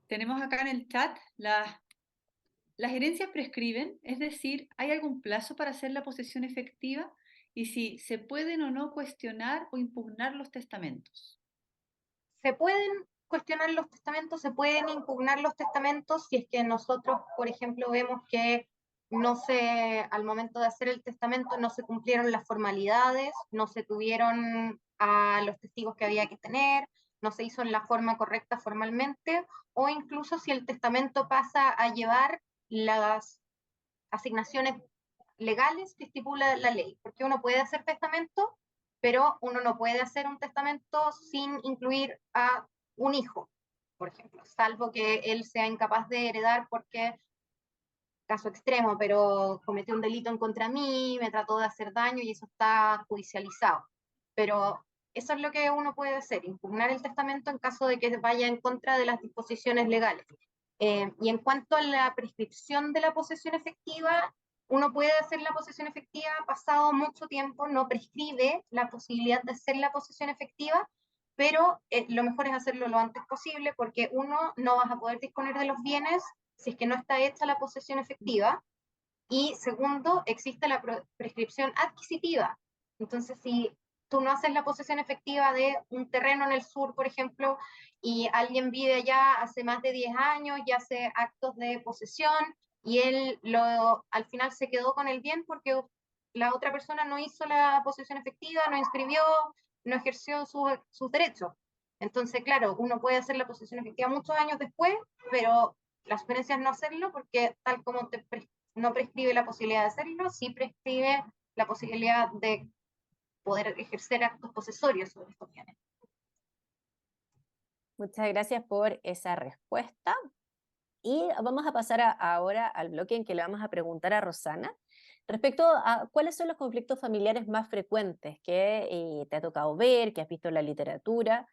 Tenemos acá en el chat las herencias prescriben, es decir, ¿hay algún plazo para hacer la posesión efectiva? Y si se pueden o no cuestionar o impugnar los testamentos. Se pueden cuestionar los testamentos, se pueden impugnar los testamentos si es que nosotros, por ejemplo, vemos que no se, al momento de hacer el testamento no se cumplieron las formalidades, no se tuvieron a los testigos que había que tener, no se hizo en la forma correcta formalmente, o incluso si el testamento pasa a llevar las asignaciones legales que estipula la ley, porque uno puede hacer testamento, pero uno no puede hacer un testamento sin incluir a un hijo, por ejemplo, salvo que él sea incapaz de heredar porque, caso extremo, pero cometió un delito en contra de mí, me trató de hacer daño y eso está judicializado. Pero eso es lo que uno puede hacer, impugnar el testamento en caso de que vaya en contra de las disposiciones legales. Y en cuanto a la prescripción de la posesión efectiva, uno puede hacer la posesión efectiva pasado mucho tiempo, no prescribe la posibilidad de hacer la posesión efectiva, pero lo mejor es hacerlo lo antes posible, porque uno, no vas a poder disponer de los bienes si es que no está hecha la posesión efectiva, y segundo, existe la prescripción adquisitiva. Entonces, si tú no haces la posesión efectiva de un terreno en el sur, por ejemplo, y alguien vive allá hace más de 10 años y hace actos de posesión, y él al final se quedó con el bien porque la otra persona no hizo la posesión efectiva, no inscribió, no ejerció sus derechos. Entonces, claro, uno puede hacer la posesión efectiva muchos años después, pero la sugerencia es no hacerlo porque tal como no prescribe la posibilidad de hacerlo, sí prescribe la posibilidad de poder ejercer actos posesorios sobre estos bienes. Muchas gracias por esa respuesta. Y vamos a pasar ahora al bloque en que le vamos a preguntar a Rosana respecto a cuáles son los conflictos familiares más frecuentes que te ha tocado ver, que has visto en la literatura,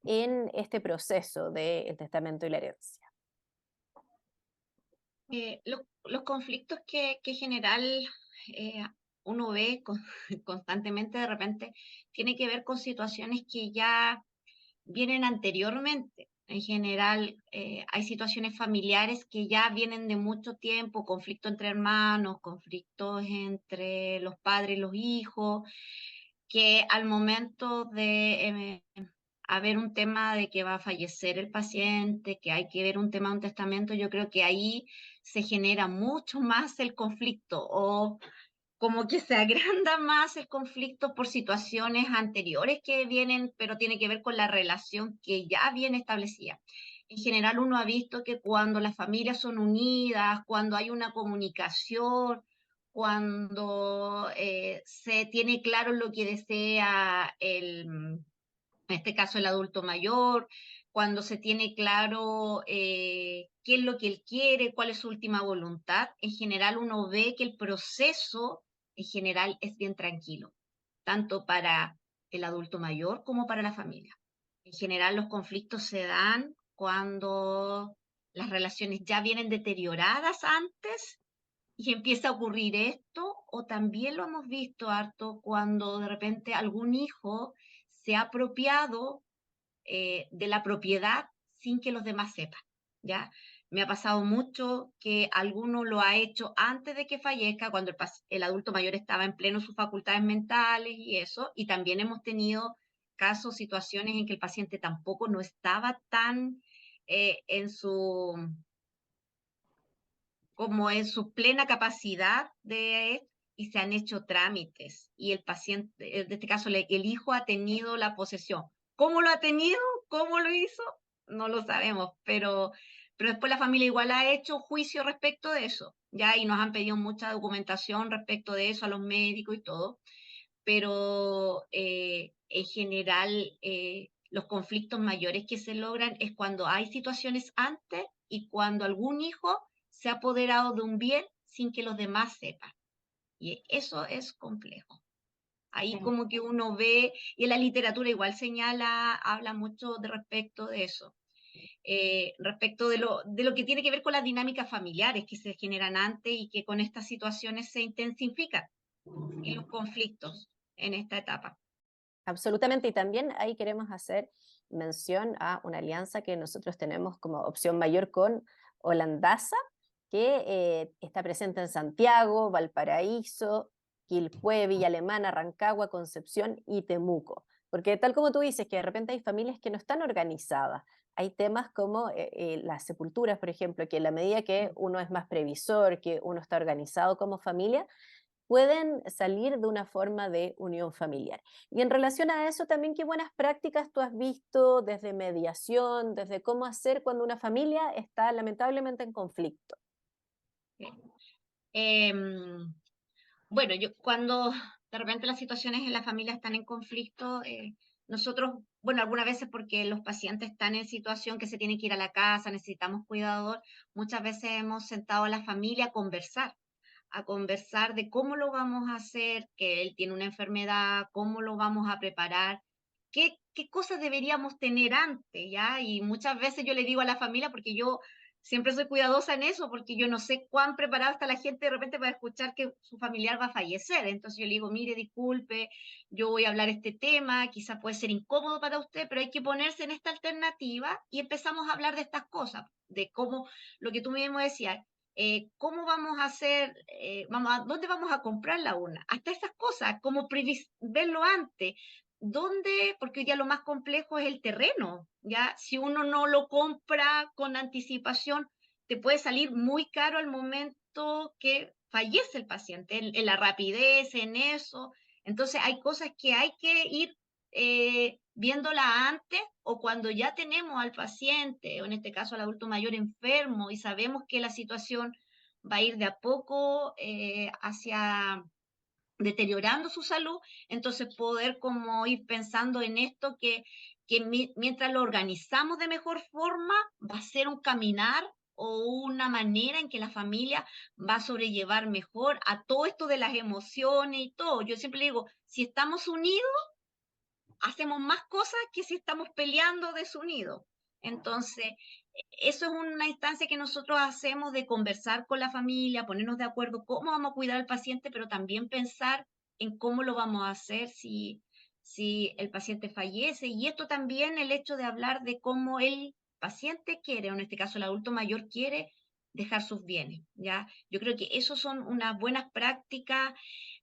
en este proceso del testamento y la herencia. Los conflictos que en general uno ve constantemente de repente tiene que ver con situaciones que ya vienen anteriormente. En general, hay situaciones familiares que ya vienen de mucho tiempo, conflicto entre hermanos, conflictos entre los padres y los hijos, que al momento de haber un tema de que va a fallecer el paciente, que hay que ver un tema de un testamento, yo creo que ahí se genera mucho más el conflicto, o como que se agranda más el conflicto por situaciones anteriores que vienen, pero tiene que ver con la relación que ya viene establecida. En general uno ha visto que cuando las familias son unidas, cuando hay una comunicación, cuando se tiene claro lo que desea en este caso el adulto mayor, cuando se tiene claro qué es lo que él quiere, cuál es su última voluntad, en general uno ve que el proceso en general es bien tranquilo, tanto para el adulto mayor como para la familia. En general los conflictos se dan cuando las relaciones ya vienen deterioradas antes y empieza a ocurrir esto, o también lo hemos visto harto cuando de repente algún hijo se ha apropiado de la propiedad sin que los demás sepan, ¿ya? Me ha pasado mucho que alguno lo ha hecho antes de que fallezca, cuando el adulto mayor estaba en pleno sus facultades mentales y eso, y también hemos tenido casos, situaciones en que el paciente tampoco no estaba tan en su como en su plena capacidad y se han hecho trámites y el paciente, en este caso el hijo ha tenido la posesión. ¿Cómo lo ha tenido? ¿Cómo lo hizo? No lo sabemos, pero después la familia igual ha hecho juicio respecto de eso, ya, y nos han pedido mucha documentación respecto de eso a los médicos y todo, pero en general los conflictos mayores que se logran es cuando hay situaciones antes y cuando algún hijo se ha apoderado de un bien sin que los demás sepan. Y eso es complejo. Ahí como que uno ve, y en la literatura igual señala, habla mucho de respecto de eso, respecto de lo que tiene que ver con las dinámicas familiares que se generan antes y que con estas situaciones se intensifican en los conflictos en esta etapa. Absolutamente, y también ahí queremos hacer mención a una alianza que nosotros tenemos como opción mayor con Holandasa, que está presente en Santiago, Valparaíso, Quilpué, Villa Alemana, Rancagua, Concepción y Temuco. Porque tal como tú dices, que de repente hay familias que no están organizadas. Hay temas como las sepulturas, por ejemplo, que en la medida que uno es más previsor, que uno está organizado como familia, pueden salir de una forma de unión familiar. Y en relación a eso también, ¿qué buenas prácticas tú has visto desde mediación, desde cómo hacer cuando una familia está lamentablemente en conflicto? Bueno, yo cuando de repente las situaciones en la familia están en conflicto, nosotros, bueno, algunas veces porque los pacientes están en situación que se tienen que ir a la casa, necesitamos cuidador, muchas veces hemos sentado a la familia a conversar de cómo lo vamos a hacer, que él tiene una enfermedad, cómo lo vamos a preparar, qué cosas deberíamos tener antes, ¿ya? Y muchas veces yo le digo a la familia, porque yo siempre soy cuidadosa en eso porque yo no sé cuán preparada está la gente de repente para escuchar que su familiar va a fallecer. Entonces yo le digo, mire, disculpe, yo voy a hablar este tema, quizás puede ser incómodo para usted, pero hay que ponerse en esta alternativa y empezamos a hablar de estas cosas, de cómo, lo que tú mismo decías, cómo vamos a hacer, dónde vamos a comprar la urna, hasta esas cosas, como verlo antes. ¿Dónde? Porque hoy día lo más complejo es el terreno, ¿ya? Si uno no lo compra con anticipación, te puede salir muy caro al momento que fallece el paciente, en la rapidez, en eso. Entonces hay cosas que hay que ir viéndola antes o cuando ya tenemos al paciente, o en este caso al adulto mayor enfermo, y sabemos que la situación va a ir de a poco hacia deteriorando su salud, entonces poder como ir pensando en esto que mientras lo organizamos de mejor forma, va a ser un caminar o una manera en que la familia va a sobrellevar mejor a todo esto de las emociones y todo. Yo siempre digo, si estamos unidos, hacemos más cosas que si estamos peleando desunidos. Entonces, eso es una instancia que nosotros hacemos de conversar con la familia, ponernos de acuerdo cómo vamos a cuidar al paciente, pero también pensar en cómo lo vamos a hacer si el paciente fallece. Y esto también, el hecho de hablar de cómo el paciente quiere, o en este caso el adulto mayor quiere dejar sus bienes, ¿ya? Yo creo que eso son unas buenas prácticas.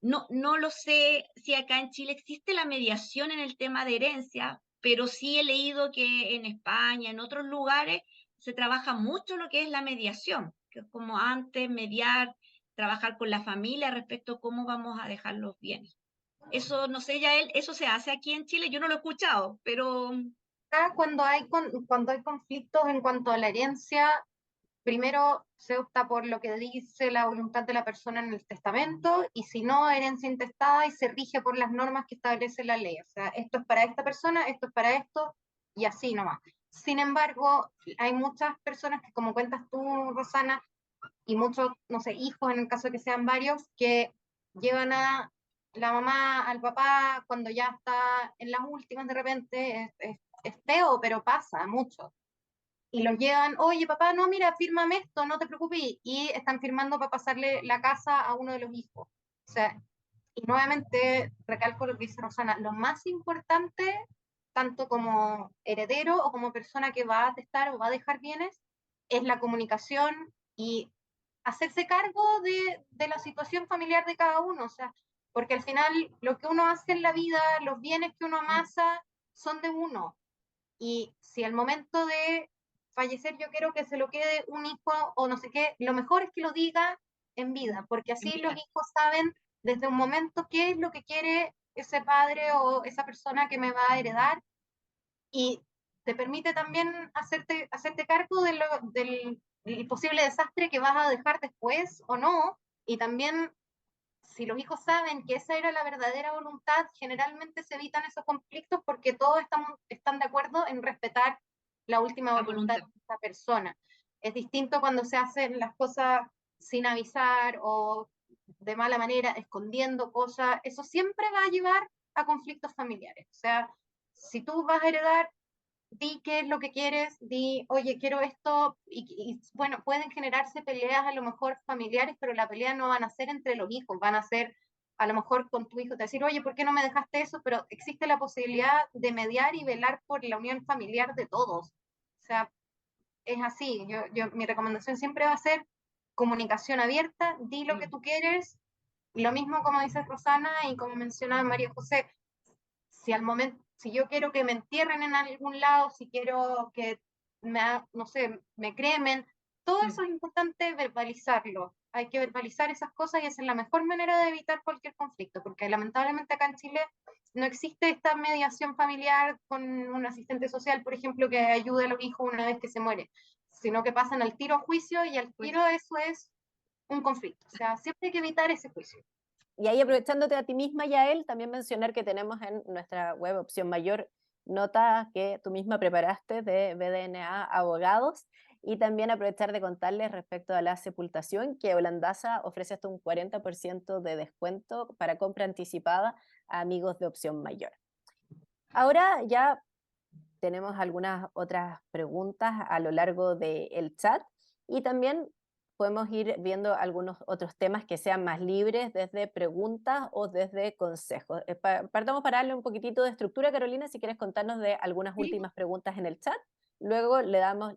No lo sé si acá en Chile existe la mediación en el tema de herencia, pero sí he leído que en España, en otros lugares, se trabaja mucho lo que es la mediación, que es como antes mediar, trabajar con la familia respecto a cómo vamos a dejar los bienes. Eso, no sé, ya eso se hace aquí en Chile, yo no lo he escuchado, pero Acá cuando hay conflictos en cuanto a la herencia, primero se opta por lo que dice la voluntad de la persona en el testamento, y si no, herencia intestada, y se rige por las normas que establece la ley. O sea, esto es para esta persona, esto es para esto, y así nomás. Sin embargo, hay muchas personas que, como cuentas tú, Rosana, y muchos, no sé, hijos, en el caso de que sean varios, que llevan a la mamá, al papá, cuando ya está en las últimas de repente, es feo, pero pasa mucho, y los llevan, oye papá, no, mira, fírmame esto, no te preocupes, y están firmando para pasarle la casa a uno de los hijos. O sea, y nuevamente recalco lo que dice Rosana, lo más importante, tanto como heredero o como persona que va a testar o va a dejar bienes, es la comunicación y hacerse cargo de la situación familiar de cada uno. O sea, porque al final lo que uno hace en la vida, los bienes que uno amasa, son de uno. Y si al momento de fallecer yo quiero que se lo quede un hijo o no sé qué, lo mejor es que lo diga en vida, porque así los hijos saben desde un momento qué es lo que quiere ese padre o esa persona que me va a heredar, y te permite también hacerte cargo del posible desastre que vas a dejar después o no, y también si los hijos saben que esa era la verdadera voluntad, generalmente se evitan esos conflictos porque todos están de acuerdo en respetar la última la voluntad voluntad. de esa persona. Es distinto cuando se hacen las cosas sin avisar o de mala manera, escondiendo cosas. Eso siempre va a llevar a conflictos familiares. O sea, si tú vas a heredar, di qué es lo que quieres, di, oye, quiero esto, bueno, pueden generarse peleas a lo mejor familiares, pero la pelea no van a ser entre los hijos, van a ser a lo mejor con tu hijo, te decir, oye, ¿por qué no me dejaste eso? Pero existe la posibilidad de mediar y velar por la unión familiar de todos. O sea, es así. Mi recomendación siempre va a ser comunicación abierta, di lo que tú quieres, lo mismo como dice Rosana y como menciona María José, si al momento, si yo quiero que me entierren en algún lado, si quiero que no sé, me cremen, todo eso es importante verbalizarlo. Hay que verbalizar esas cosas y esa es la mejor manera de evitar cualquier conflicto, porque lamentablemente acá en Chile no existe esta mediación familiar con un asistente social, por ejemplo, que ayude a los hijos una vez que se muere, sino que pasan al tiro a juicio y al tiro eso es un conflicto. O sea, siempre hay que evitar ese juicio. Y ahí aprovechándote a ti misma y a él, también mencionar que tenemos en nuestra web Opción Mayor notas que tú misma preparaste de BDNA Abogados, y también aprovechar de contarles respecto a la sepultación que Holandasa ofrece hasta un 40% de descuento para compra anticipada a amigos de Opción Mayor. Ahora ya tenemos algunas otras preguntas a lo largo del chat. Y también podemos ir viendo algunos otros temas que sean más libres, desde preguntas o desde consejos. Partamos para darle un poquitito de estructura, Carolina, si quieres contarnos de algunas Sí. últimas preguntas en el chat. Luego le damos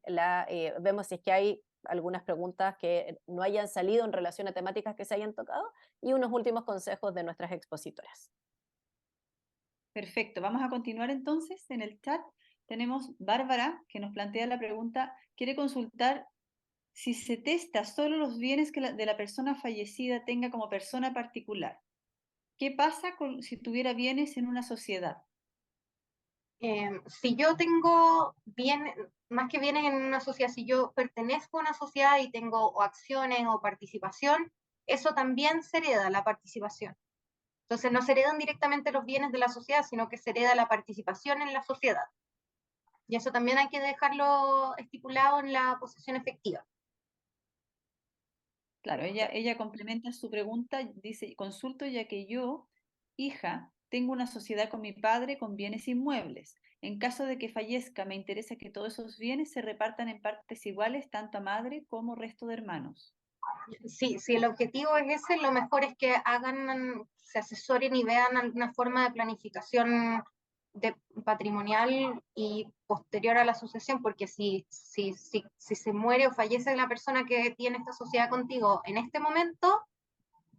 vemos si es que hay algunas preguntas que no hayan salido en relación a temáticas que se hayan tocado y unos últimos consejos de nuestras expositoras. Perfecto, vamos a continuar entonces en el chat. Tenemos Bárbara que nos plantea la pregunta, quiere consultar si se testa solo los bienes que de la persona fallecida tenga como persona particular. ¿Qué pasa si tuviera bienes en una sociedad? Si yo tengo más que bienes en una sociedad, si yo pertenezco a una sociedad y tengo o acciones o participación, eso también se hereda la participación. Entonces no se heredan directamente los bienes de la sociedad, sino que se hereda la participación en la sociedad. Y eso también hay que dejarlo estipulado en la posesión efectiva. Claro, ella complementa su pregunta, dice, consulto ya que yo, hija, tengo una sociedad con mi padre con bienes inmuebles. En caso de que fallezca, me interesa que todos esos bienes se repartan en partes iguales, tanto a madre como resto de hermanos. Sí, si el objetivo es ese, lo mejor es que se asesoren y vean alguna forma de planificación patrimonial y posterior a la sucesión, porque si se muere o fallece la persona que tiene esta sociedad contigo en este momento,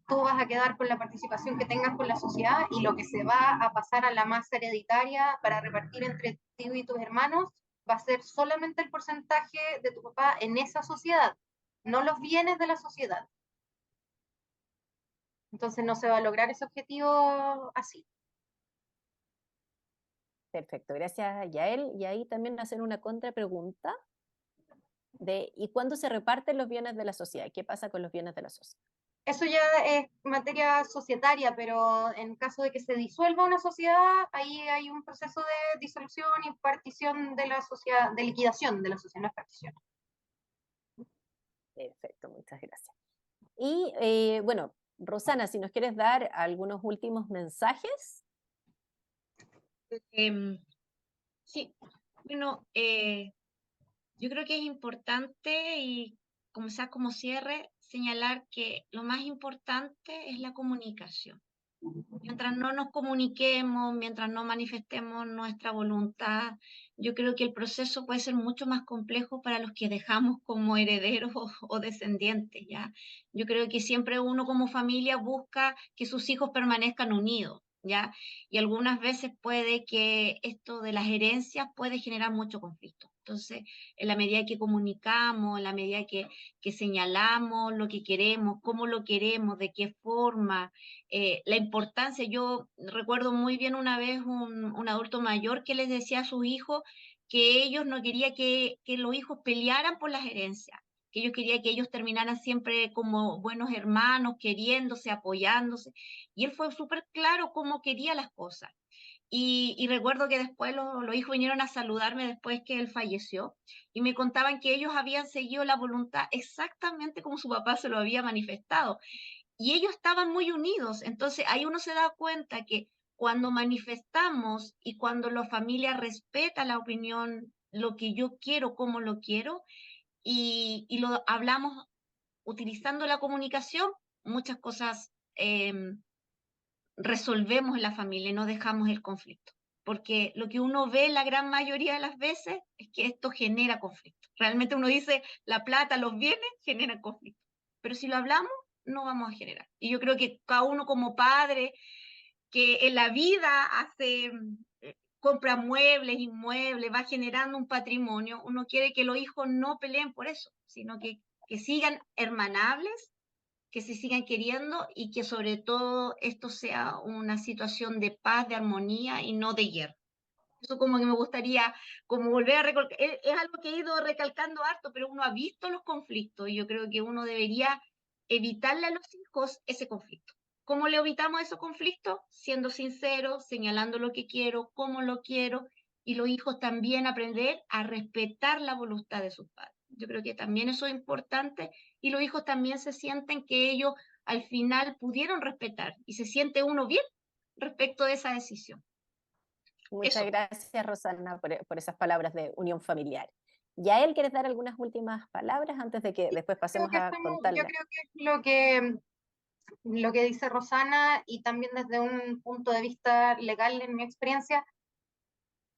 tú vas a quedar con la participación que tengas con la sociedad y lo que se va a pasar a la masa hereditaria para repartir entre ti y tus hermanos va a ser solamente el porcentaje de tu papá en esa sociedad, no los bienes de la sociedad. Entonces no se va a lograr ese objetivo así. Perfecto, gracias Yael. Y ahí también hacen una contrapregunta de ¿y cuándo se reparten los bienes de la sociedad? ¿Qué pasa con los bienes de la sociedad? Eso ya es materia societaria, pero en caso de que se disuelva una sociedad, ahí hay un proceso de disolución y partición de la sociedad, de liquidación de la sociedad, no es partición. Perfecto, muchas gracias. Y bueno, Rosana, si nos quieres dar algunos últimos mensajes. Sí, bueno, yo creo que es importante y como cierre, señalar que lo más importante es la comunicación. Mientras no nos comuniquemos, mientras no manifestemos nuestra voluntad, yo creo que el proceso puede ser mucho más complejo para los que dejamos como herederos o descendientes, ¿ya? Yo creo que siempre uno como familia busca que sus hijos permanezcan unidos, ¿ya? Y algunas veces puede que esto de las herencias puede generar mucho conflicto. Entonces, en la medida que comunicamos, en la medida que señalamos lo que queremos, cómo lo queremos, de qué forma, la importancia, yo recuerdo muy bien una vez un adulto mayor que les decía a sus hijos que ellos no querían que los hijos pelearan por las herencias, que ellos querían que ellos terminaran siempre como buenos hermanos, queriéndose, apoyándose, y él fue súper claro cómo quería las cosas. Y recuerdo que después los hijos vinieron a saludarme después que él falleció y me contaban que ellos habían seguido la voluntad exactamente como su papá se lo había manifestado y ellos estaban muy unidos. Entonces ahí uno se da cuenta que cuando manifestamos y cuando la familia respeta la opinión, lo que yo quiero, cómo lo quiero, y lo hablamos utilizando la comunicación, muchas cosas resolvemos en la familia y no dejamos el conflicto. Porque lo que uno ve la gran mayoría de las veces es que esto genera conflicto. Realmente uno dice, la plata, los bienes generan conflicto. Pero si lo hablamos, no vamos a generar. Y yo creo que cada uno como padre, que en la vida hace, compra muebles, inmuebles, va generando un patrimonio, uno quiere que los hijos no peleen por eso, sino que sigan hermanables, que se sigan queriendo y que sobre todo esto sea una situación de paz, de armonía y no de guerra. Eso como que me gustaría como volver a recalcar, es algo que he ido recalcando harto, pero uno ha visto los conflictos y yo creo que uno debería evitarle a los hijos ese conflicto. ¿Cómo le evitamos esos conflictos? Siendo sinceros, señalando lo que quiero, cómo lo quiero, y los hijos también aprender a respetar la voluntad de sus padres. Yo creo que también eso es importante y los hijos también se sienten que ellos al final pudieron respetar y se siente uno bien respecto de esa decisión. Muchas Eso. gracias, Rosana, por esas palabras de unión familiar. Yael, ¿quieres dar algunas últimas palabras antes de que después pasemos a Yo contarles? creo que es lo que dice Rosana, y también desde un punto de vista legal, en mi experiencia,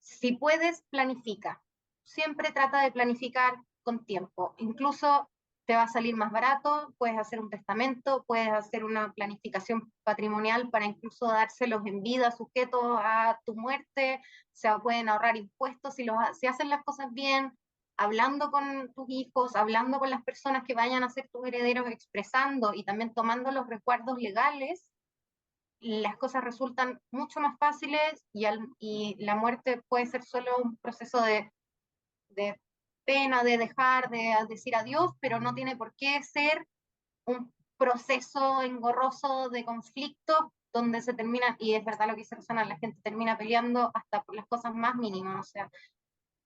si puedes, planifica. Siempre trata de planificar con tiempo. Incluso te va a salir más barato, puedes hacer un testamento, puedes hacer una planificación patrimonial para incluso dárselos en vida sujetos a tu muerte, se pueden ahorrar impuestos si hacen las cosas bien, hablando con tus hijos, hablando con las personas que vayan a ser tus herederos, expresando y también tomando los recuerdos legales, las cosas resultan mucho más fáciles y la muerte puede ser solo un proceso de pena, de dejar, de decir adiós, pero no tiene por qué ser un proceso engorroso de conflicto donde se termina, y es verdad lo que dice Rosana, la gente termina peleando hasta por las cosas más mínimas, o sea,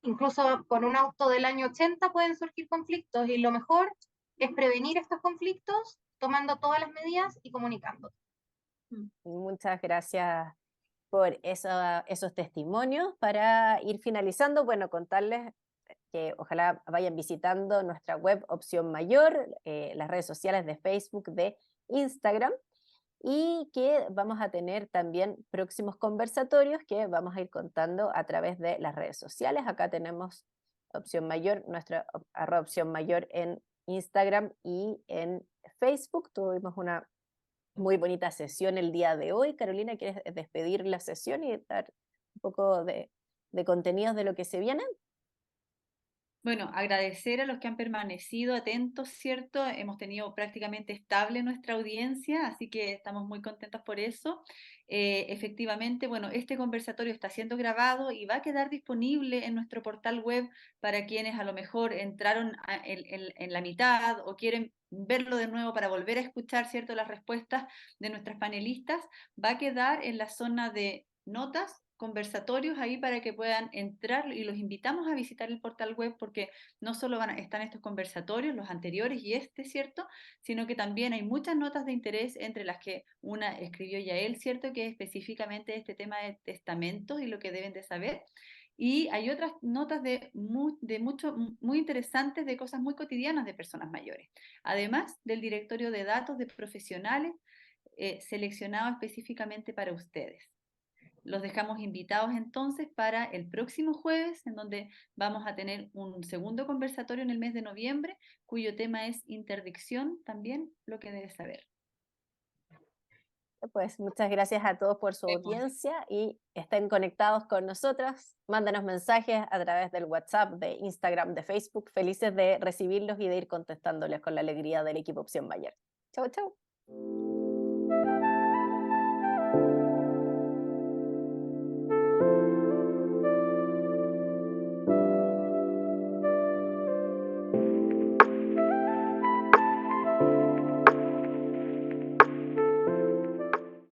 incluso con un auto del año 80 pueden surgir conflictos, y lo mejor es prevenir estos conflictos tomando todas las medidas y comunicando. Muchas gracias por esos testimonios. Para ir finalizando, bueno, contarles que ojalá vayan visitando nuestra web Opción Mayor, las redes sociales de Facebook, de Instagram, y que vamos a tener también próximos conversatorios que vamos a ir contando a través de las redes sociales. Acá tenemos Opción Mayor, nuestra @Opción Mayor en Instagram y en Facebook. Tuvimos una muy bonita sesión el día de hoy. Carolina, ¿quieres despedir la sesión y dar un poco de contenidos de lo que se viene? Bueno, agradecer a los que han permanecido atentos, ¿cierto? Hemos tenido prácticamente estable nuestra audiencia, así que estamos muy contentos por eso. Efectivamente, bueno, este conversatorio está siendo grabado y va a quedar disponible en nuestro portal web para quienes a lo mejor entraron en la mitad o quieren verlo de nuevo para volver a escuchar, ¿cierto?, las respuestas de nuestras panelistas. Va a quedar en la zona de notas, conversatorios ahí para que puedan entrar, y los invitamos a visitar el portal web porque no solo están estos conversatorios, los anteriores y este, ¿cierto? Sino que también hay muchas notas de interés, entre las que una escribió Yael, ¿cierto? Que es específicamente este tema de testamentos y lo que deben de saber. Y hay otras notas muy interesantes de cosas muy cotidianas de personas mayores. Además del directorio de datos de profesionales seleccionado específicamente para ustedes. Los dejamos invitados entonces para el próximo jueves, en donde vamos a tener un segundo conversatorio en el mes de noviembre, cuyo tema es interdicción, también lo que debes saber. Pues muchas gracias a todos por su audiencia y estén conectados con nosotras. Mándanos mensajes a través del WhatsApp, de Instagram, de Facebook. Felices de recibirlos y de ir contestándoles con la alegría del equipo Opción Mayor. Chau, chau.